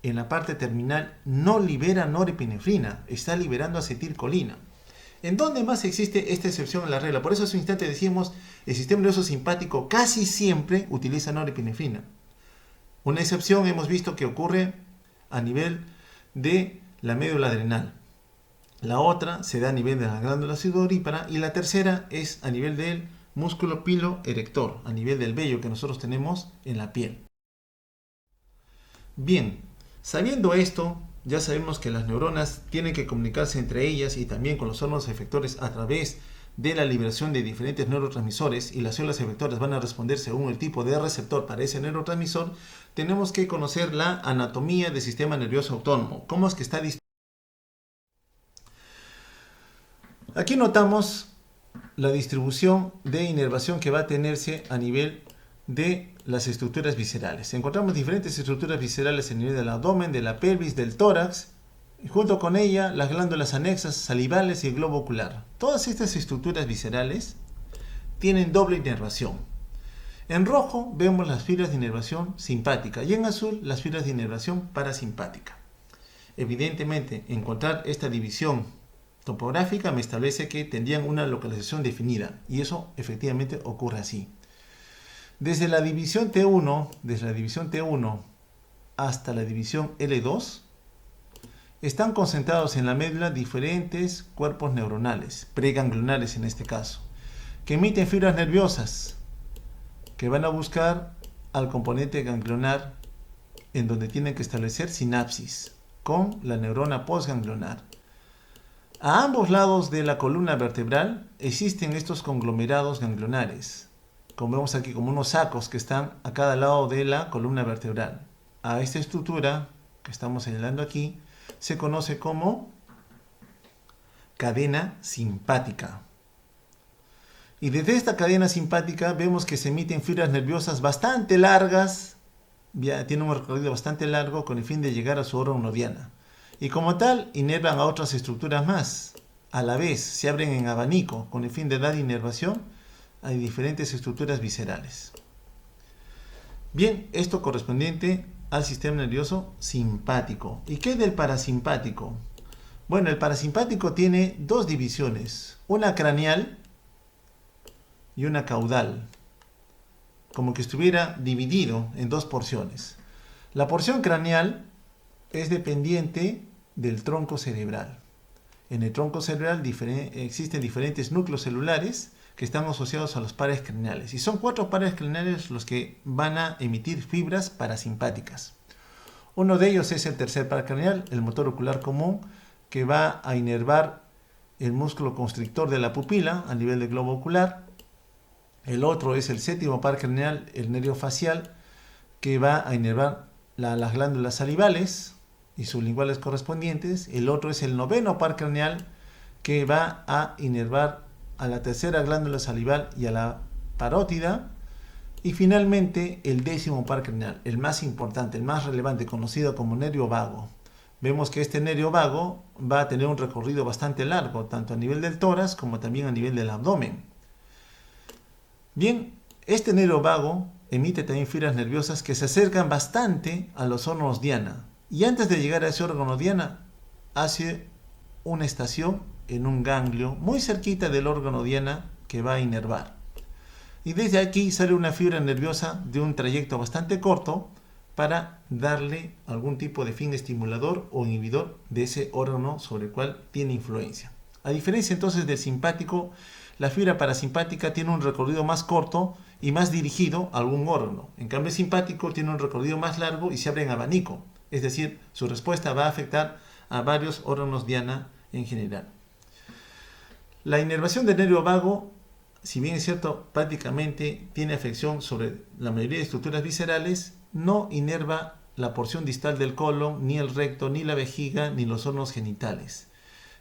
en la parte terminal no libera norepinefrina, está liberando acetilcolina. ¿En dónde más existe esta excepción a la regla? Por eso hace un instante decíamos, el sistema nervioso simpático casi siempre utiliza norepinefrina. Una excepción hemos visto que ocurre a nivel de la médula adrenal. La otra se da a nivel de la glándula sudorípara y la tercera es a nivel del músculo piloerector, a nivel del vello que nosotros tenemos en la piel. Bien, sabiendo esto, ya sabemos que las neuronas tienen que comunicarse entre ellas y también con los órganos efectores a través de la liberación de diferentes neurotransmisores, y las células efectoras van a responder según el tipo de receptor para ese neurotransmisor. Tenemos que conocer la anatomía del sistema nervioso autónomo. ¿Cómo es que está distribuido? Aquí notamos la distribución de inervación que va a tenerse a nivel de las estructuras viscerales. Encontramos diferentes estructuras viscerales a nivel del abdomen, de la pelvis, del tórax, y junto con ella las glándulas anexas, salivales y el globo ocular. Todas estas estructuras viscerales tienen doble inervación. En rojo vemos las fibras de inervación simpática y en azul las fibras de inervación parasimpática. Evidentemente, encontrar esta división topográfica me establece que tendrían una localización definida, y eso efectivamente ocurre así. Desde la división T1 hasta la división L2 están concentrados en la médula diferentes cuerpos neuronales, preganglionares en este caso, que emiten fibras nerviosas que van a buscar al componente ganglionar en donde tienen que establecer sinapsis con la neurona postganglionar. A ambos lados de la columna vertebral existen estos conglomerados ganglionares, como vemos aquí, como unos sacos que están a cada lado de la columna vertebral. A esta estructura que estamos señalando aquí se conoce como cadena simpática. Y desde esta cadena simpática vemos que se emiten fibras nerviosas bastante largas, tienen un recorrido bastante largo con el fin de llegar a su órgano diana. Y como tal, inervan a otras estructuras más. A la vez, se abren en abanico con el fin de dar inervación a diferentes estructuras viscerales. Bien, esto correspondiente al sistema nervioso simpático. ¿Y qué del parasimpático? Bueno, el parasimpático tiene dos divisiones, una craneal y una caudal, como que estuviera dividido en dos porciones. La porción craneal es dependiente del tronco cerebral. En el tronco cerebral existen diferentes núcleos celulares que están asociados a los pares craneales. Y son 4 pares craneales los que van a emitir fibras parasimpáticas. Uno de ellos es el tercer par craneal, el motor ocular común, que va a inervar el músculo constrictor de la pupila a nivel del globo ocular. El otro es el séptimo par craneal, el nervio facial, que va a inervar las glándulas salivales y sublinguales correspondientes. El otro es el noveno par craneal, que va a inervar a la tercera glándula salival y a la parótida. Y finalmente el décimo par craneal, el más importante, el más relevante, conocido como nervio vago. Vemos que este nervio vago va a tener un recorrido bastante largo, tanto a nivel del tórax como también a nivel del abdomen. Bien, este nervio vago emite también fibras nerviosas que se acercan bastante a los órganos diana. Y antes de llegar a ese órgano diana, hace una estación en un ganglio muy cerquita del órgano diana que va a inervar. Y desde aquí sale una fibra nerviosa de un trayecto bastante corto para darle algún tipo de fin estimulador o inhibidor de ese órgano sobre el cual tiene influencia. A diferencia entonces del simpático, la fibra parasimpática tiene un recorrido más corto y más dirigido a algún órgano. En cambio, el simpático tiene un recorrido más largo y se abre en abanico. Es decir, su respuesta va a afectar a varios órganos diana en general. La inervación del nervio vago, si bien es cierto, prácticamente tiene afección sobre la mayoría de estructuras viscerales, no inerva la porción distal del colon, ni el recto, ni la vejiga, ni los órganos genitales.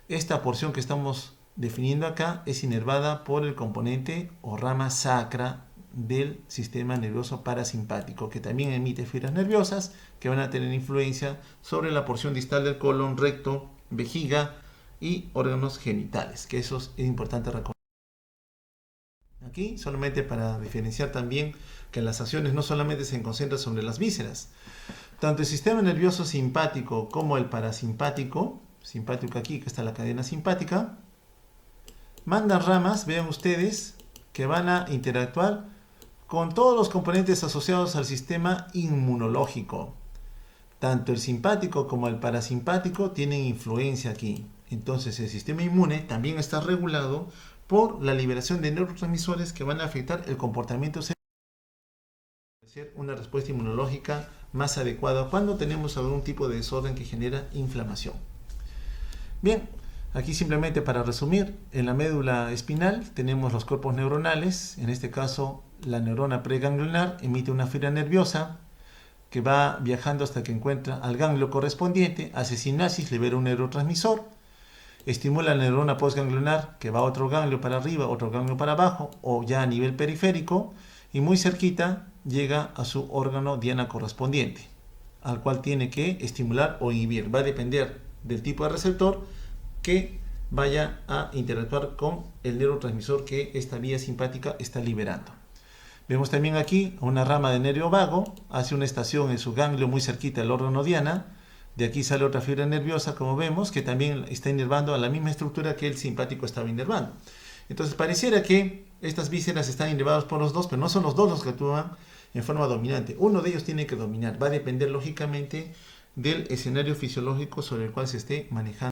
Esta porción que estamos definiendo acá es inervada por el componente o rama sacra del sistema nervioso parasimpático, que también emite fibras nerviosas que van a tener influencia sobre la porción distal del colon, recto, vejiga y órganos genitales, que eso es importante recordar. Aquí solamente para diferenciar también que las acciones no solamente se concentran sobre las vísceras. Tanto el sistema nervioso simpático como el parasimpático, simpático aquí que está la cadena simpática, mandan ramas, vean ustedes, que van a interactuar con todos los componentes asociados al sistema inmunológico. Tanto el simpático como el parasimpático tienen influencia aquí. Entonces el sistema inmune también está regulado por la liberación de neurotransmisores que van a afectar el comportamiento cerebral, una respuesta inmunológica más adecuada cuando tenemos algún tipo de desorden que genera inflamación. Bien, aquí simplemente para resumir, en la médula espinal tenemos los cuerpos neuronales, en este caso la neurona preganglionar emite una fibra nerviosa que va viajando hasta que encuentra al ganglio correspondiente, hace sinapsis, libera un neurotransmisor, estimula la neurona postganglionar que va a otro ganglio para arriba, otro ganglio para abajo o ya a nivel periférico y muy cerquita llega a su órgano diana correspondiente, al cual tiene que estimular o inhibir. Va a depender del tipo de receptor que vaya a interactuar con el neurotransmisor que esta vía simpática está liberando. Vemos también aquí una rama de nervio vago, hace una estación en su ganglio muy cerquita del órgano diana. De aquí sale otra fibra nerviosa, como vemos, que también está inervando a la misma estructura que el simpático estaba inervando. Entonces pareciera que estas vísceras están inervadas por los dos, pero no son los dos los que actúan en forma dominante. Uno de ellos tiene que dominar. Va a depender lógicamente del escenario fisiológico sobre el cual se esté manejando.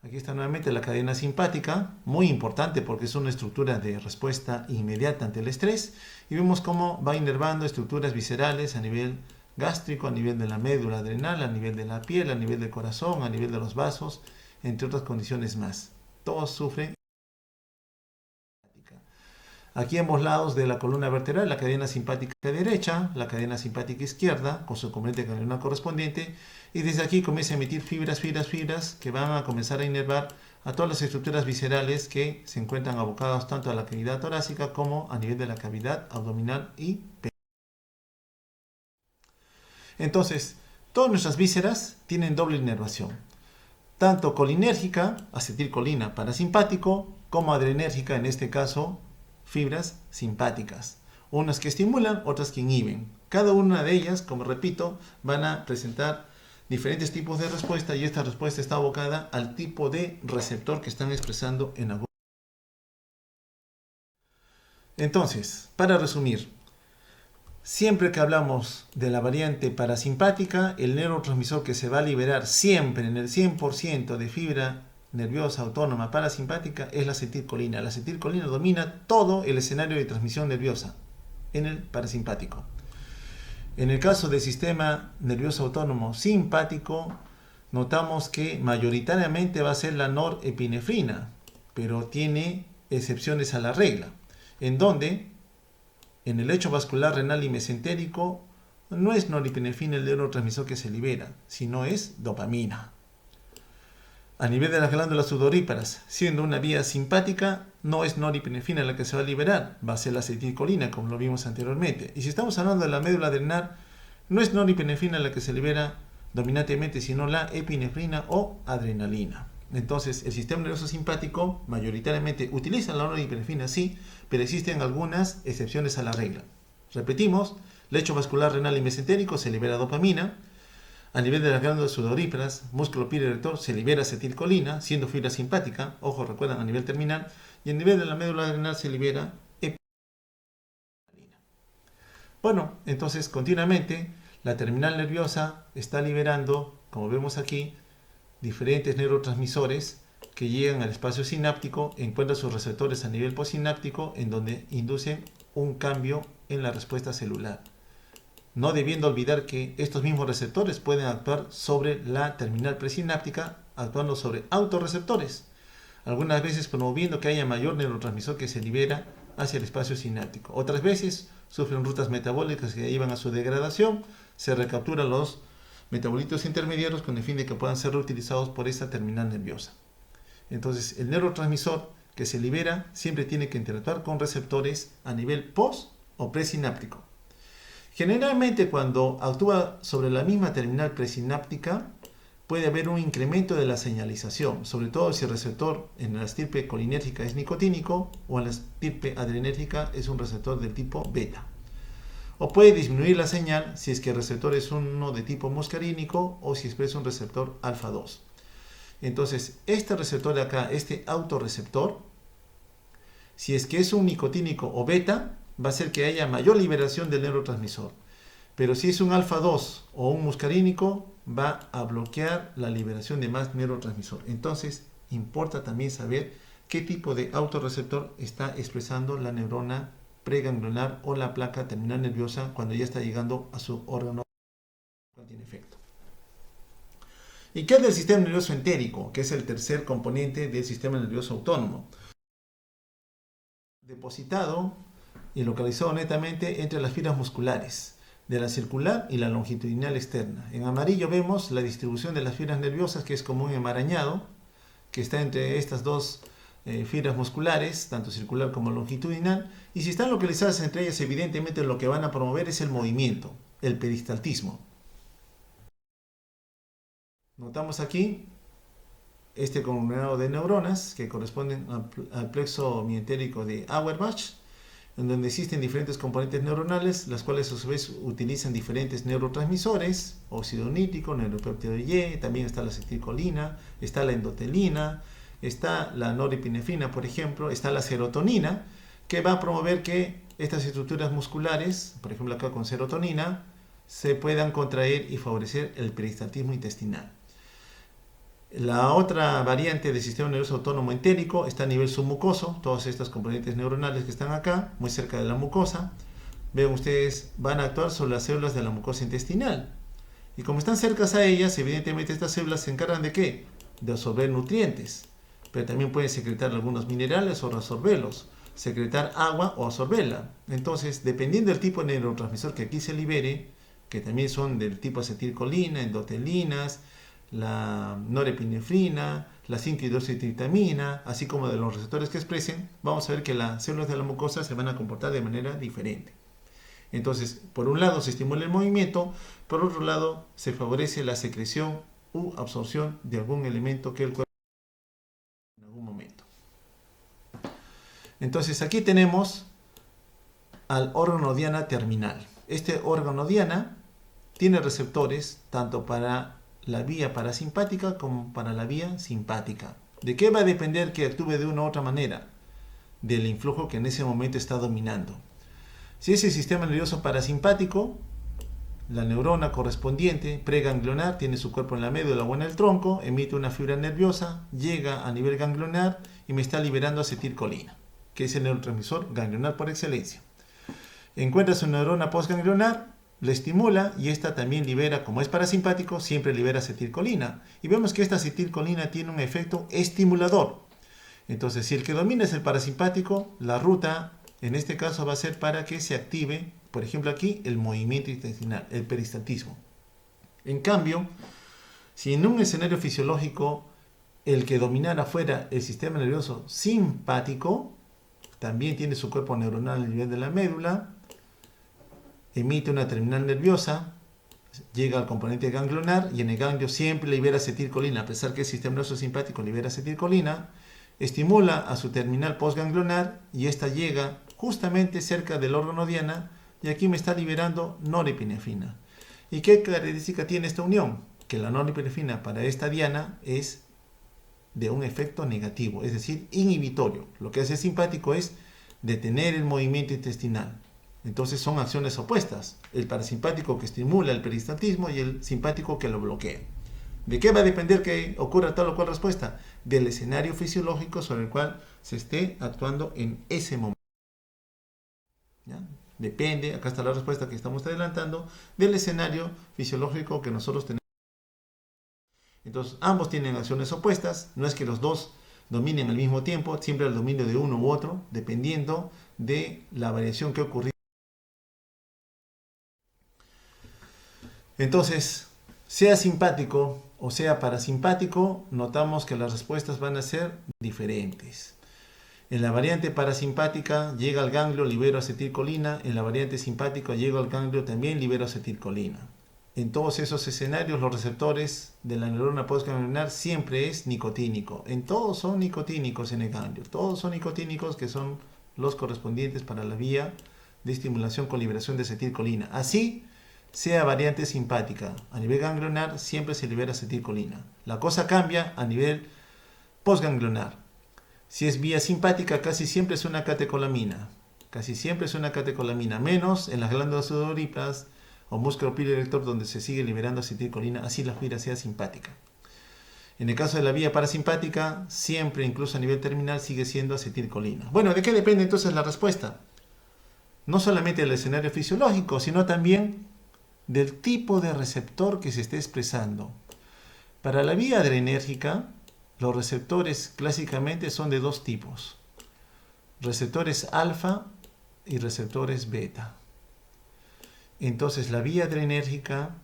Aquí está nuevamente la cadena simpática, muy importante porque es una estructura de respuesta inmediata ante el estrés. Y vemos cómo va inervando estructuras viscerales a nivel gástrico, a nivel de la médula adrenal, a nivel de la piel, a nivel del corazón, a nivel de los vasos, entre otras condiciones más. Todos sufren. Aquí ambos lados de la columna vertebral, la cadena simpática derecha, la cadena simpática izquierda, con su componente ganglionar correspondiente, y desde aquí comienza a emitir fibras que van a comenzar a inervar a todas las estructuras viscerales que se encuentran abocadas tanto a la cavidad torácica como a nivel de la cavidad abdominal y pecho. Entonces, todas nuestras vísceras tienen doble inervación, tanto colinérgica, acetilcolina parasimpático, como adrenérgica, en este caso, fibras simpáticas. Unas que estimulan, otras que inhiben. Cada una de ellas, como repito, van a presentar diferentes tipos de respuesta y esta respuesta está abocada al tipo de receptor que están expresando en algún. Entonces, para resumir, siempre que hablamos de la variante parasimpática, el neurotransmisor que se va a liberar siempre en el 100% de fibra nerviosa autónoma parasimpática es la acetilcolina. La acetilcolina domina todo el escenario de transmisión nerviosa en el parasimpático. En el caso del sistema nervioso autónomo simpático, notamos que mayoritariamente va a ser la norepinefrina, pero tiene excepciones a la regla, en donde en el lecho vascular renal y mesentérico no es norepinefrina el neurotransmisor que se libera, sino es dopamina. A nivel de las glándulas sudoríparas, siendo una vía simpática, no es norepinefrina la que se va a liberar, va a ser la acetilcolina, como lo vimos anteriormente. Y si estamos hablando de la médula adrenal, no es norepinefrina la que se libera dominantemente, sino la epinefrina o adrenalina. Entonces, el sistema nervioso simpático mayoritariamente utiliza la norepinefrina, sí, pero existen algunas excepciones a la regla. Repetimos, lecho vascular renal y mesentérico se libera dopamina. A nivel de las glándulas sudoríparas, músculo piroerector, se libera acetilcolina, siendo fibra simpática, ojo, recuerdan, a nivel terminal, y a nivel de la médula adrenal se libera epinefrina. Bueno, entonces continuamente la terminal nerviosa está liberando, como vemos aquí, diferentes neurotransmisores que llegan al espacio sináptico, encuentran sus receptores a nivel postsináptico, en donde inducen un cambio en la respuesta celular. No debiendo olvidar que estos mismos receptores pueden actuar sobre la terminal presináptica, actuando sobre autorreceptores. algunas veces promoviendo que haya mayor neurotransmisor que se libera hacia el espacio sináptico. Otras veces sufren rutas metabólicas que llevan a su degradación, se recapturan los metabolitos intermediarios con el fin de que puedan ser reutilizados por esta terminal nerviosa. Entonces, el neurotransmisor que se libera siempre tiene que interactuar con receptores a nivel post o presináptico. Generalmente, cuando actúa sobre la misma terminal presináptica, puede haber un incremento de la señalización, sobre todo si el receptor en la estirpe colinérgica es nicotínico o en la estirpe adrenérgica es un receptor del tipo beta. O puede disminuir la señal si es que el receptor es uno de tipo muscarínico o si expresa un receptor alfa 2. Entonces, este receptor de acá, este autorreceptor, si es que es un nicotínico o beta, va a hacer que haya mayor liberación del neurotransmisor. Pero si es un alfa 2 o un muscarínico, va a bloquear la liberación de más neurotransmisor. Entonces, importa también saber qué tipo de autorreceptor está expresando la neurona preganglionar o la placa terminal nerviosa cuando ya está llegando a su órgano que tiene efecto. ¿Y qué es del sistema nervioso entérico? Que es el tercer componente del sistema nervioso autónomo. Depositado y localizado netamente entre las fibras musculares de la circular y la longitudinal externa. En amarillo vemos la distribución de las fibras nerviosas, que es como un enmarañado que está entre estas dos fibras musculares, tanto circular como longitudinal, y si están localizadas entre ellas, evidentemente lo que van a promover es el movimiento, el peristaltismo. Notamos aquí este conglomerado de neuronas que corresponden al plexo mientérico de Auerbach, en donde existen diferentes componentes neuronales, las cuales a su vez utilizan diferentes neurotransmisores, óxido nítrico, neuropéptido Y, también está la acetilcolina, está la endotelina, está la norepinefrina, por ejemplo, está la serotonina, que va a promover que estas estructuras musculares, por ejemplo acá con serotonina, se puedan contraer y favorecer el peristaltismo intestinal. La otra variante del sistema nervioso autónomo entérico está a nivel submucoso, todos estos componentes neuronales que están acá, muy cerca de la mucosa. Ven ustedes, van a actuar sobre las células de la mucosa intestinal. Y como están cercas a ellas, evidentemente estas células se encargan de ¿qué? De absorber nutrientes, pero también pueden secretar algunos minerales o reabsorberlos, secretar agua o absorberla. Entonces, dependiendo del tipo de neurotransmisor que aquí se libere, que también son del tipo acetilcolina, endotelinas, la norepinefrina, la 5-hidroxitritamina, así como de los receptores que expresen, vamos a ver que las células de la mucosa se van a comportar de manera diferente. Entonces, por un lado se estimula el movimiento, por otro lado se favorece la secreción u absorción de algún elemento que el cuerpo en algún momento. Entonces, aquí tenemos al órgano diana terminal. Este órgano diana tiene receptores tanto para la vía parasimpática como para la vía simpática. ¿De qué va a depender que actúe de una u otra manera? Del influjo que en ese momento está dominando. Si es el sistema nervioso parasimpático, la neurona correspondiente preganglionar tiene su cuerpo en la médula o en el tronco, emite una fibra nerviosa, llega a nivel ganglionar y me está liberando acetilcolina, que es el neurotransmisor ganglionar por excelencia. Encuentra su neurona postganglionar, le estimula y esta también libera, como es parasimpático, siempre libera acetilcolina. Y vemos que esta acetilcolina tiene un efecto estimulador. Entonces, si el que domina es el parasimpático, la ruta en este caso va a ser para que se active, por ejemplo aquí, el movimiento intestinal, el peristaltismo. En cambio, si en un escenario fisiológico el que dominara fuera el sistema nervioso simpático, también tiene su cuerpo neuronal a nivel de la médula, emite una terminal nerviosa, llega al componente ganglionar y en el ganglio siempre libera acetilcolina, a pesar que el sistema nervioso simpático libera acetilcolina, estimula a su terminal postganglionar y esta llega justamente cerca del órgano diana y aquí me está liberando norepinefrina. ¿Y qué característica tiene esta unión? Que la norepinefrina para esta diana es de un efecto negativo, es decir, inhibitorio. Lo que hace el simpático es detener el movimiento intestinal. Entonces son acciones opuestas, el parasimpático que estimula el peristaltismo y el simpático que lo bloquea. ¿De qué va a depender que ocurra tal o cual respuesta? Del escenario fisiológico sobre el cual se esté actuando en ese momento. ¿Ya? Depende, acá está la respuesta que estamos adelantando, del escenario fisiológico que nosotros tenemos. Entonces ambos tienen acciones opuestas, no es que los dos dominen al mismo tiempo, siempre el dominio de uno u otro, dependiendo de la variación que ha ocurrido. Entonces, sea simpático o sea parasimpático, notamos que las respuestas van a ser diferentes. En la variante parasimpática llega al ganglio, libera acetilcolina. En la variante simpática llega al ganglio, también libera acetilcolina. En todos esos escenarios los receptores de la neurona postganglionar siempre es nicotínico. En todos son nicotínicos en el ganglio. Todos son nicotínicos, que son los correspondientes para la vía de estimulación con liberación de acetilcolina. Así sea variante simpática, a nivel ganglionar siempre se libera acetilcolina. La cosa cambia a nivel postganglionar. Si es vía simpática, casi siempre es una catecolamina. Casi siempre es una catecolamina, menos en las glándulas sudoríparas o músculo piloerector, donde se sigue liberando acetilcolina, así la fibra sea simpática. En el caso de la vía parasimpática, siempre, incluso a nivel terminal, sigue siendo acetilcolina. Bueno, ¿de qué depende entonces la respuesta? No solamente del escenario fisiológico, sino también del tipo de receptor que se esté expresando. Para la vía adrenérgica, los receptores clásicamente son de dos tipos: receptores alfa y receptores beta. Entonces, la vía adrenérgica,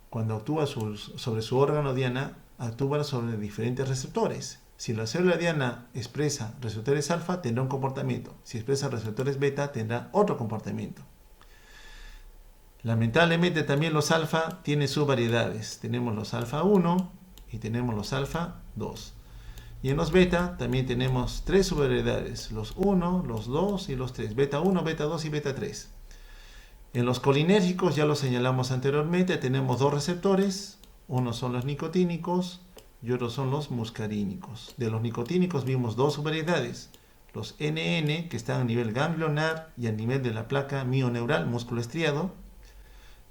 cuando actúa sobre su órgano diana, actúa sobre diferentes receptores. Si la célula diana expresa receptores alfa, tendrá un comportamiento. Si expresa receptores beta, tendrá otro comportamiento. Lamentablemente también los alfa tienen subvariedades. Tenemos los alfa 1 y tenemos los alfa 2. Y en los beta también tenemos tres subvariedades: los 1, los 2 y los 3. Beta 1, beta 2 y beta 3. En los colinérgicos, ya lo señalamos anteriormente, tenemos dos receptores. Uno son los nicotínicos y otros son los muscarínicos. De los nicotínicos vimos dos subvariedades: los NN, que están a nivel ganglionar y a nivel de la placa mioneural, músculo estriado,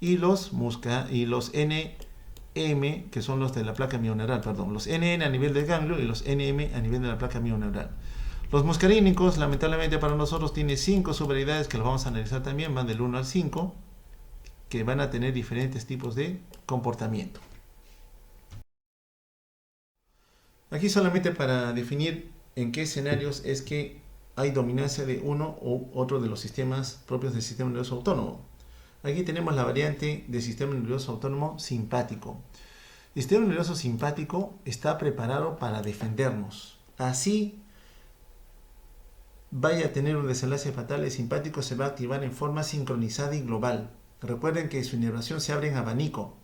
y los NM, que son los de la placa mioneural, los NN a nivel del ganglio y los NM a nivel de la placa mioneural. Los muscarínicos, lamentablemente para nosotros, tienen 5 subvariedades que los vamos a analizar también, van del 1 al 5, que van a tener diferentes tipos de comportamiento. Aquí solamente para definir en qué escenarios es que hay dominancia de uno u otro de los sistemas propios del sistema nervioso autónomo. Aquí tenemos la variante del sistema nervioso autónomo simpático. El sistema nervioso simpático está preparado para defendernos. Así vaya a tener un desenlace fatal, el simpático se va a activar en forma sincronizada y global. Recuerden que su inervación se abre en abanico.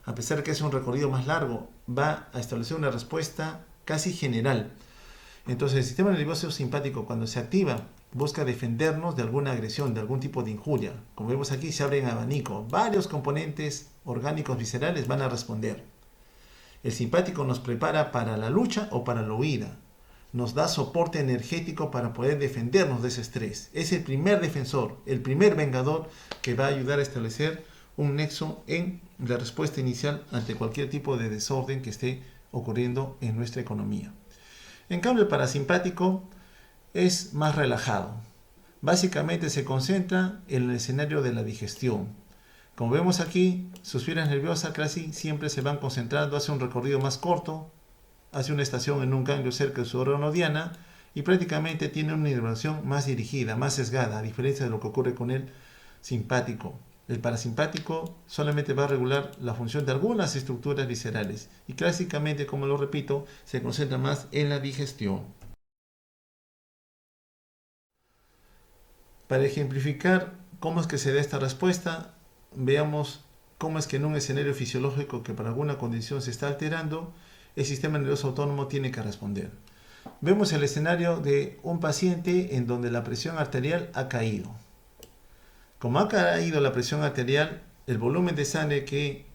A pesar de que es un recorrido más largo, va a establecer una respuesta casi general. Entonces, el sistema nervioso simpático, cuando se activa, busca defendernos de alguna agresión, de algún tipo de injuria. Como vemos aquí, se abre en abanico. Varios componentes orgánicos viscerales van a responder. El simpático nos prepara para la lucha o para la huida. Nos da soporte energético para poder defendernos de ese estrés. Es el primer defensor, el primer vengador que va a ayudar a establecer un nexo en la respuesta inicial ante cualquier tipo de desorden que esté ocurriendo en nuestra economía. En cambio, el parasimpático es más relajado. Básicamente se concentra en el escenario de la digestión. Como vemos aquí, sus fibras nerviosas casi siempre se van concentrando, hace un recorrido más corto, hace una estación en un ganglio cerca de su órgano diana y prácticamente tiene una inervación más dirigida, más sesgada, a diferencia de lo que ocurre con el simpático. El parasimpático solamente va a regular la función de algunas estructuras viscerales y clásicamente, como lo repito, se concentra más en la digestión. Para ejemplificar cómo es que se da esta respuesta, veamos cómo es que en un escenario fisiológico que por alguna condición se está alterando, el sistema nervioso autónomo tiene que responder. Vemos el escenario de un paciente en donde la presión arterial ha caído. Como ha caído la presión arterial, el volumen de sangre que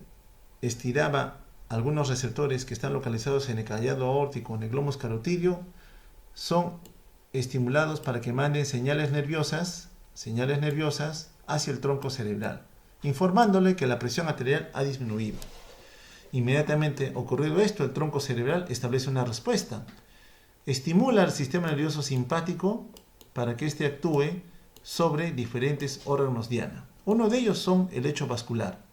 estiraba algunos receptores que están localizados en el callado aórtico, en el glomus carotidio, son estimulados para que manden señales nerviosas hacia el tronco cerebral, informándole que la presión arterial ha disminuido. Inmediatamente ocurrido esto, el tronco cerebral establece una respuesta. Estimula al sistema nervioso simpático para que éste actúe sobre diferentes órganos diana. Uno de ellos son el lecho vascular.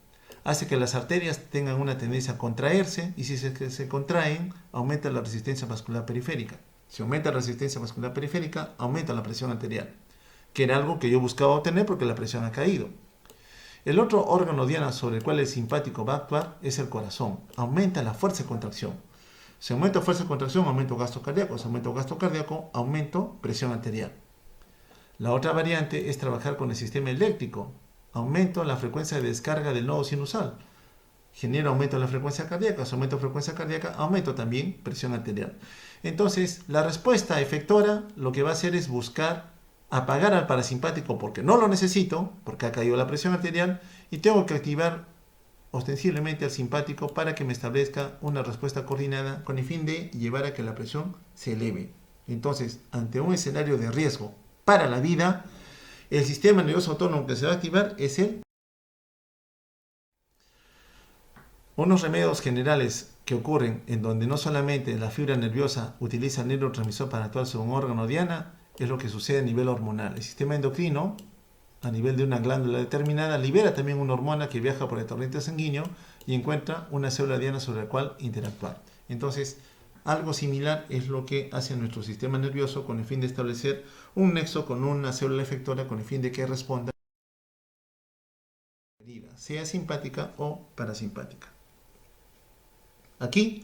Hace que las arterias tengan una tendencia a contraerse y si se contraen, aumenta la resistencia vascular periférica. Si aumenta la resistencia vascular periférica, aumenta la presión arterial, que era algo que yo buscaba obtener porque la presión ha caído. El otro órgano diana sobre el cual el simpático va a actuar es el corazón. Aumenta la fuerza de contracción. Si aumento fuerza de contracción, aumento gasto cardíaco. Si aumento gasto cardíaco, aumento presión arterial. La otra variante es trabajar con el sistema eléctrico. Aumento la frecuencia de descarga del nodo sinusal. Genera aumento en la frecuencia cardíaca. Si aumento frecuencia cardíaca, aumento también presión arterial. Entonces, la respuesta efectora lo que va a hacer es buscar apagar al parasimpático porque no lo necesito, porque ha caído la presión arterial, y tengo que activar ostensiblemente al simpático para que me establezca una respuesta coordinada con el fin de llevar a que la presión se eleve. Entonces, ante un escenario de riesgo para la vida, el sistema nervioso autónomo que se va a activar es unos remedios generales que ocurren en donde no solamente la fibra nerviosa utiliza el neurotransmisor para actuar sobre un órgano diana, es lo que sucede a nivel hormonal. El sistema endocrino, a nivel de una glándula determinada, libera también una hormona que viaja por el torrente sanguíneo y encuentra una célula diana sobre la cual interactuar. Entonces, algo similar es lo que hace nuestro sistema nervioso con el fin de establecer un nexo con una célula efectora con el fin de que responda, sea simpática o parasimpática. Aquí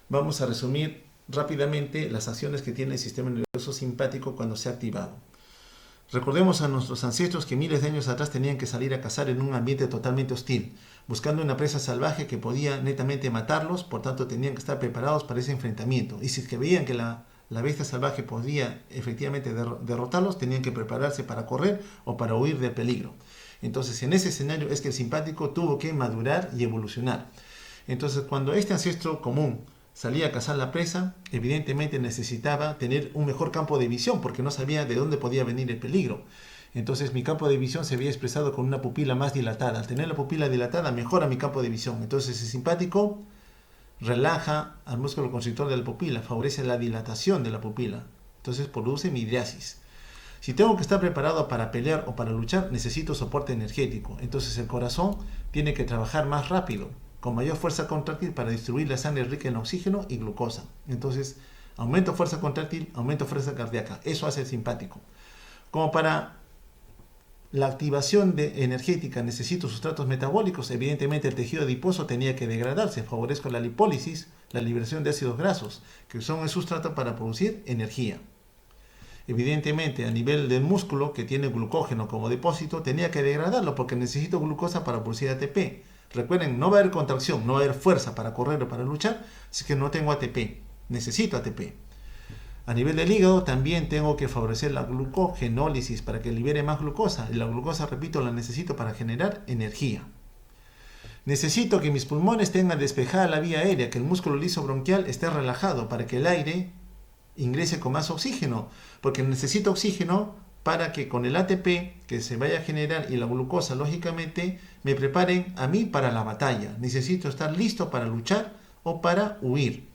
vamos a resumir rápidamente las acciones que tiene el sistema nervioso simpático cuando se ha activado. Recordemos a nuestros ancestros que miles de años atrás tenían que salir a cazar en un ambiente totalmente hostil, buscando una presa salvaje que podía netamente matarlos, por tanto tenían que estar preparados para ese enfrentamiento. Y si es que veían que la bestia salvaje podía efectivamente derrotarlos, tenían que prepararse para correr o para huir del peligro. Entonces, en ese escenario es que el simpático tuvo que madurar y evolucionar. Entonces, cuando este ancestro común salía a cazar la presa, evidentemente necesitaba tener un mejor campo de visión porque no sabía de dónde podía venir el peligro. Entonces mi campo de visión se había expresado con una pupila más dilatada. Al tener la pupila dilatada mejora mi campo de visión. Entonces el simpático relaja al músculo constrictor de la pupila, favorece la dilatación de la pupila. Entonces produce midriasis. Si tengo que estar preparado para pelear o para luchar, necesito soporte energético. Entonces el corazón tiene que trabajar más rápido, con mayor fuerza contráctil para distribuir la sangre rica en oxígeno y glucosa. Entonces, aumento fuerza contráctil, aumento fuerza cardíaca. Eso hace el simpático. Como para la activación energética necesito sustratos metabólicos, evidentemente el tejido adiposo tenía que degradarse. Favorezco la lipólisis, la liberación de ácidos grasos, que son el sustrato para producir energía. Evidentemente, a nivel del músculo, que tiene glucógeno como depósito, tenía que degradarlo porque necesito glucosa para producir ATP. Recuerden, no va a haber contracción, no va a haber fuerza para correr o para luchar, si es que no tengo ATP. Necesito ATP. A nivel del hígado también tengo que favorecer la glucogenólisis para que libere más glucosa. Y la glucosa, repito, la necesito para generar energía. Necesito que mis pulmones tengan despejada la vía aérea, que el músculo liso bronquial esté relajado para que el aire ingrese con más oxígeno, porque necesito oxígeno para que con el ATP que se vaya a generar y la glucosa, lógicamente, me preparen a mí para la batalla. Necesito estar listo para luchar o para huir.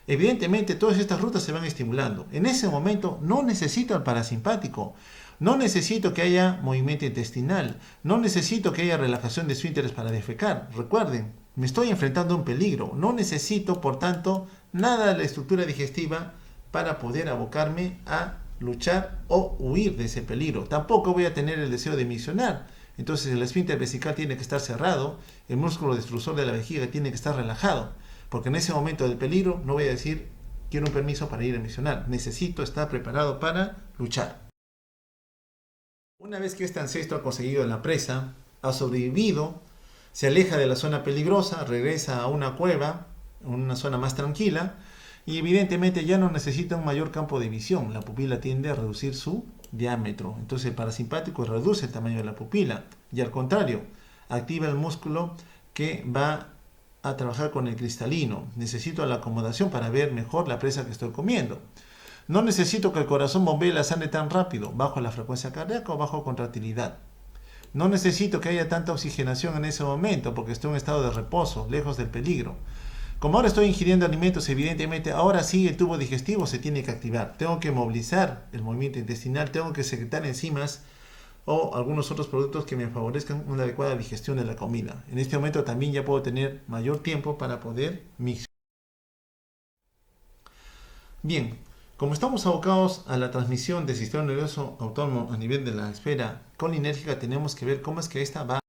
Evidentemente, todas estas rutas se van estimulando. En ese momento no necesito el parasimpático, no necesito que haya movimiento intestinal, no necesito que haya relajación de esfínteres para defecar. Recuerden, me estoy enfrentando a un peligro. No necesito, por tanto, nada de la estructura digestiva para poder abocarme a luchar o huir de ese peligro. Tampoco voy a tener el deseo de misionar. Entonces el esfínter vesical tiene que estar cerrado, el músculo destrusor de la vejiga tiene que estar relajado, porque en ese momento del peligro no voy a decir quiero un permiso para ir a misionar. Necesito estar preparado para luchar. Una vez que este ancestro ha conseguido la presa, ha sobrevivido, se aleja de la zona peligrosa, regresa a una cueva, una zona más tranquila, y evidentemente ya no necesita un mayor campo de visión. La pupila tiende a reducir su diámetro. Entonces el parasimpático reduce el tamaño de la pupila. Y al contrario, activa el músculo que va a trabajar con el cristalino. Necesito la acomodación para ver mejor la presa que estoy comiendo. No necesito que el corazón bombee la sangre tan rápido. Bajo la frecuencia cardíaca o bajo contractilidad. No necesito que haya tanta oxigenación en ese momento porque estoy en un estado de reposo, lejos del peligro. Como ahora estoy ingiriendo alimentos, evidentemente ahora sí el tubo digestivo se tiene que activar. Tengo que movilizar el movimiento intestinal, tengo que secretar enzimas o algunos otros productos que me favorezcan una adecuada digestión de la comida. En este momento también ya puedo tener mayor tiempo para poder mixar. Bien, Como estamos abocados a la transmisión del sistema nervioso autónomo a nivel de la esfera colinérgica, tenemos que ver cómo es que esta va.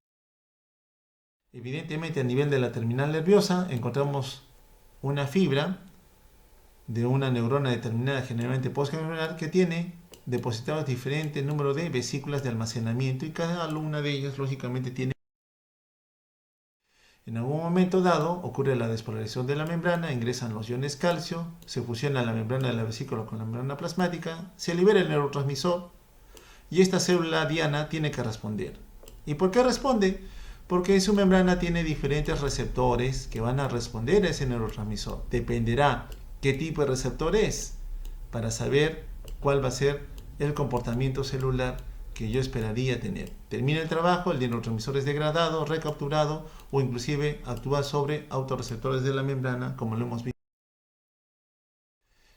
Evidentemente, a nivel de la terminal nerviosa encontramos una fibra de una neurona determinada, generalmente postganglionar, que tiene depositados diferentes números de vesículas de almacenamiento y cada una de ellas lógicamente tiene. En algún momento dado ocurre la despolarización de la membrana, ingresan los iones calcio, se fusiona la membrana de la vesícula con la membrana plasmática, se libera el neurotransmisor y esta célula diana tiene que responder. ¿Y por qué responde? Porque en su membrana tiene diferentes receptores que van a responder a ese neurotransmisor. Dependerá qué tipo de receptor es para saber cuál va a ser el comportamiento celular que yo esperaría tener. Termina el trabajo, el neurotransmisor es degradado, recapturado o inclusive actúa sobre autorreceptores de la membrana, como lo hemos visto.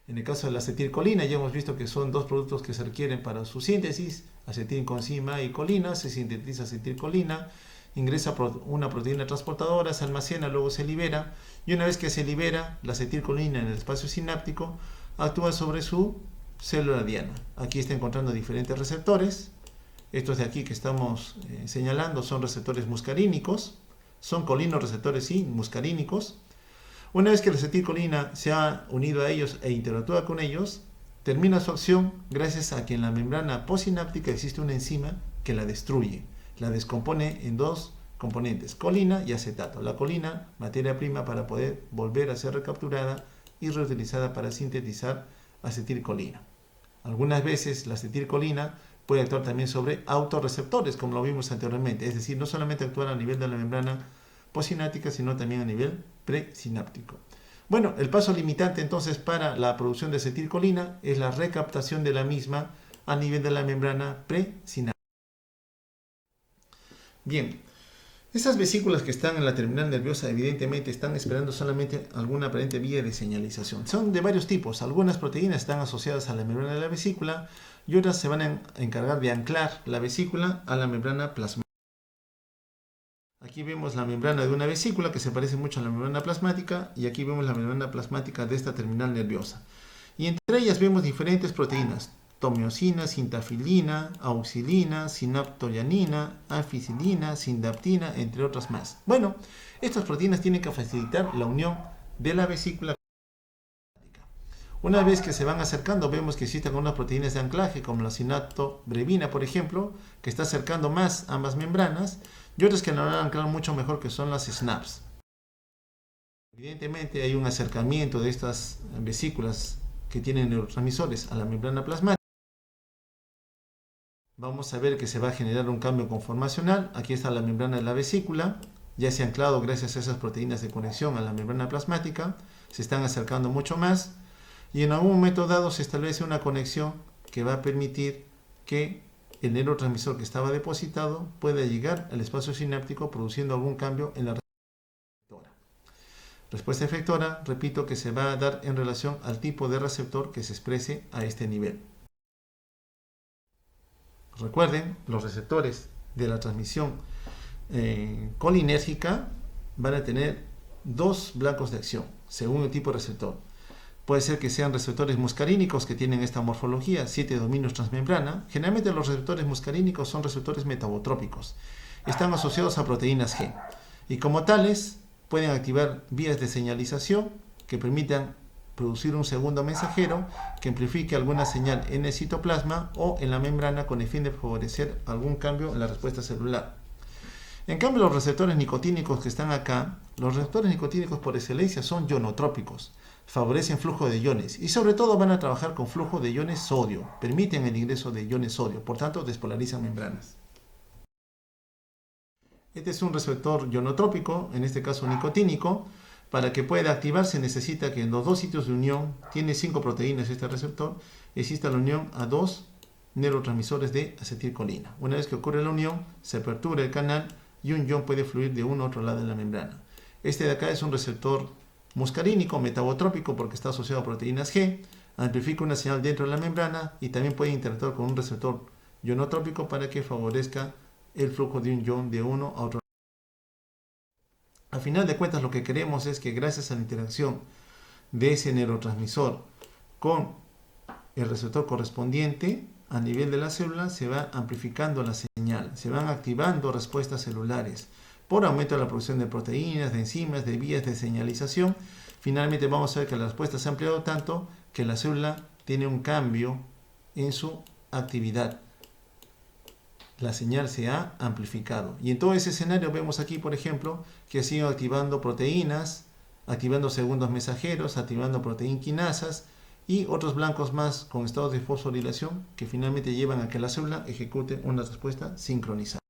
En el caso de la acetilcolina ya hemos visto que son dos productos que se requieren para su síntesis, acetilcoenzima y colina, se sintetiza acetilcolina, ingresa una proteína transportadora, se almacena, luego se libera y una vez que se libera la acetilcolina en el espacio sináptico actúa sobre su célula diana. Aquí está encontrando diferentes receptores. Estos de aquí que estamos señalando son receptores muscarínicos, son colinoreceptores sí, muscarínicos. Una vez que la acetilcolina se ha unido a ellos e interactúa con ellos, termina su acción gracias a que en la membrana postsináptica existe una enzima que la destruye, la descompone en dos componentes, colina y acetato. La colina, materia prima para poder volver a ser recapturada y reutilizada para sintetizar acetilcolina. Algunas veces la acetilcolina puede actuar también sobre autorreceptores, como lo vimos anteriormente, es decir, no solamente actuar a nivel de la membrana postsináptica, sino también a nivel presináptico. Bueno, el paso limitante entonces para la producción de acetilcolina es la recaptación de la misma a nivel de la membrana presináptica. Bien, esas vesículas que están en la terminal nerviosa evidentemente están esperando solamente alguna aparente vía de señalización. Son de varios tipos. Algunas proteínas están asociadas a la membrana de la vesícula y otras se van a encargar de anclar la vesícula a la membrana plasmática. Aquí vemos la membrana de una vesícula que se parece mucho a la membrana plasmática y aquí vemos la membrana plasmática de esta terminal nerviosa. Y entre ellas vemos diferentes proteínas: tomiosina, sintafilina, auxilina, sinaptoyanina, anficilina, sindaptina, entre otras más. Bueno, estas proteínas tienen que facilitar la unión de la vesícula. Una vez que se van acercando, vemos que existen algunas proteínas de anclaje, como la sinaptobrevina, por ejemplo, que está acercando más ambas membranas, y otras que la van a anclar mucho mejor, que son las SNAPs. Evidentemente hay un acercamiento de estas vesículas que tienen neurotransmisores a la membrana plasmática. Vamos a ver que se va a generar un cambio conformacional. Aquí está la membrana de la vesícula, ya se ha anclado gracias a esas proteínas de conexión a la membrana plasmática, se están acercando mucho más y en algún momento dado se establece una conexión que va a permitir que el neurotransmisor que estaba depositado pueda llegar al espacio sináptico produciendo algún cambio en la respuesta efectora. Respuesta efectora, repito, que se va a dar en relación al tipo de receptor que se exprese a este nivel. Recuerden, los receptores de la transmisión colinérgica van a tener dos blancos de acción, según el tipo de receptor. Puede ser que sean receptores muscarínicos que tienen esta morfología, 7 dominios transmembrana. Generalmente los receptores muscarínicos son receptores metabotrópicos. Están asociados a proteínas G. Y como tales, pueden activar vías de señalización que permitan producir un segundo mensajero que amplifique alguna señal en el citoplasma o en la membrana con el fin de favorecer algún cambio en la respuesta celular. En cambio, los receptores nicotínicos que están acá, los receptores nicotínicos por excelencia son ionotrópicos, favorecen flujo de iones y sobre todo van a trabajar con flujo de iones sodio, permiten el ingreso de iones sodio, por tanto despolarizan membranas. Este es un receptor ionotrópico, en este caso nicotínico. Para que pueda activarse necesita que en los dos sitios de unión, tiene 5 proteínas este receptor, exista la unión a dos neurotransmisores de acetilcolina. Una vez que ocurre la unión, se apertura el canal y un ion puede fluir de uno a otro lado de la membrana. Este de acá es un receptor muscarínico, metabotrópico, porque está asociado a proteínas G, amplifica una señal dentro de la membrana y también puede interactuar con un receptor ionotrópico para que favorezca el flujo de un ion de uno a otro. Al final de cuentas, lo que queremos es que gracias a la interacción de ese neurotransmisor con el receptor correspondiente a nivel de la célula, se va amplificando la señal, se van activando respuestas celulares por aumento de la producción de proteínas, de enzimas, de vías de señalización. Finalmente vamos a ver que la respuesta se ha ampliado tanto que la célula tiene un cambio en su actividad. La señal se ha amplificado. Y en todo ese escenario vemos aquí, por ejemplo, que ha sido activando proteínas, activando segundos mensajeros, activando proteinquinasas y otros blancos más con estados de fosforilación que finalmente llevan a que la célula ejecute una respuesta sincronizada.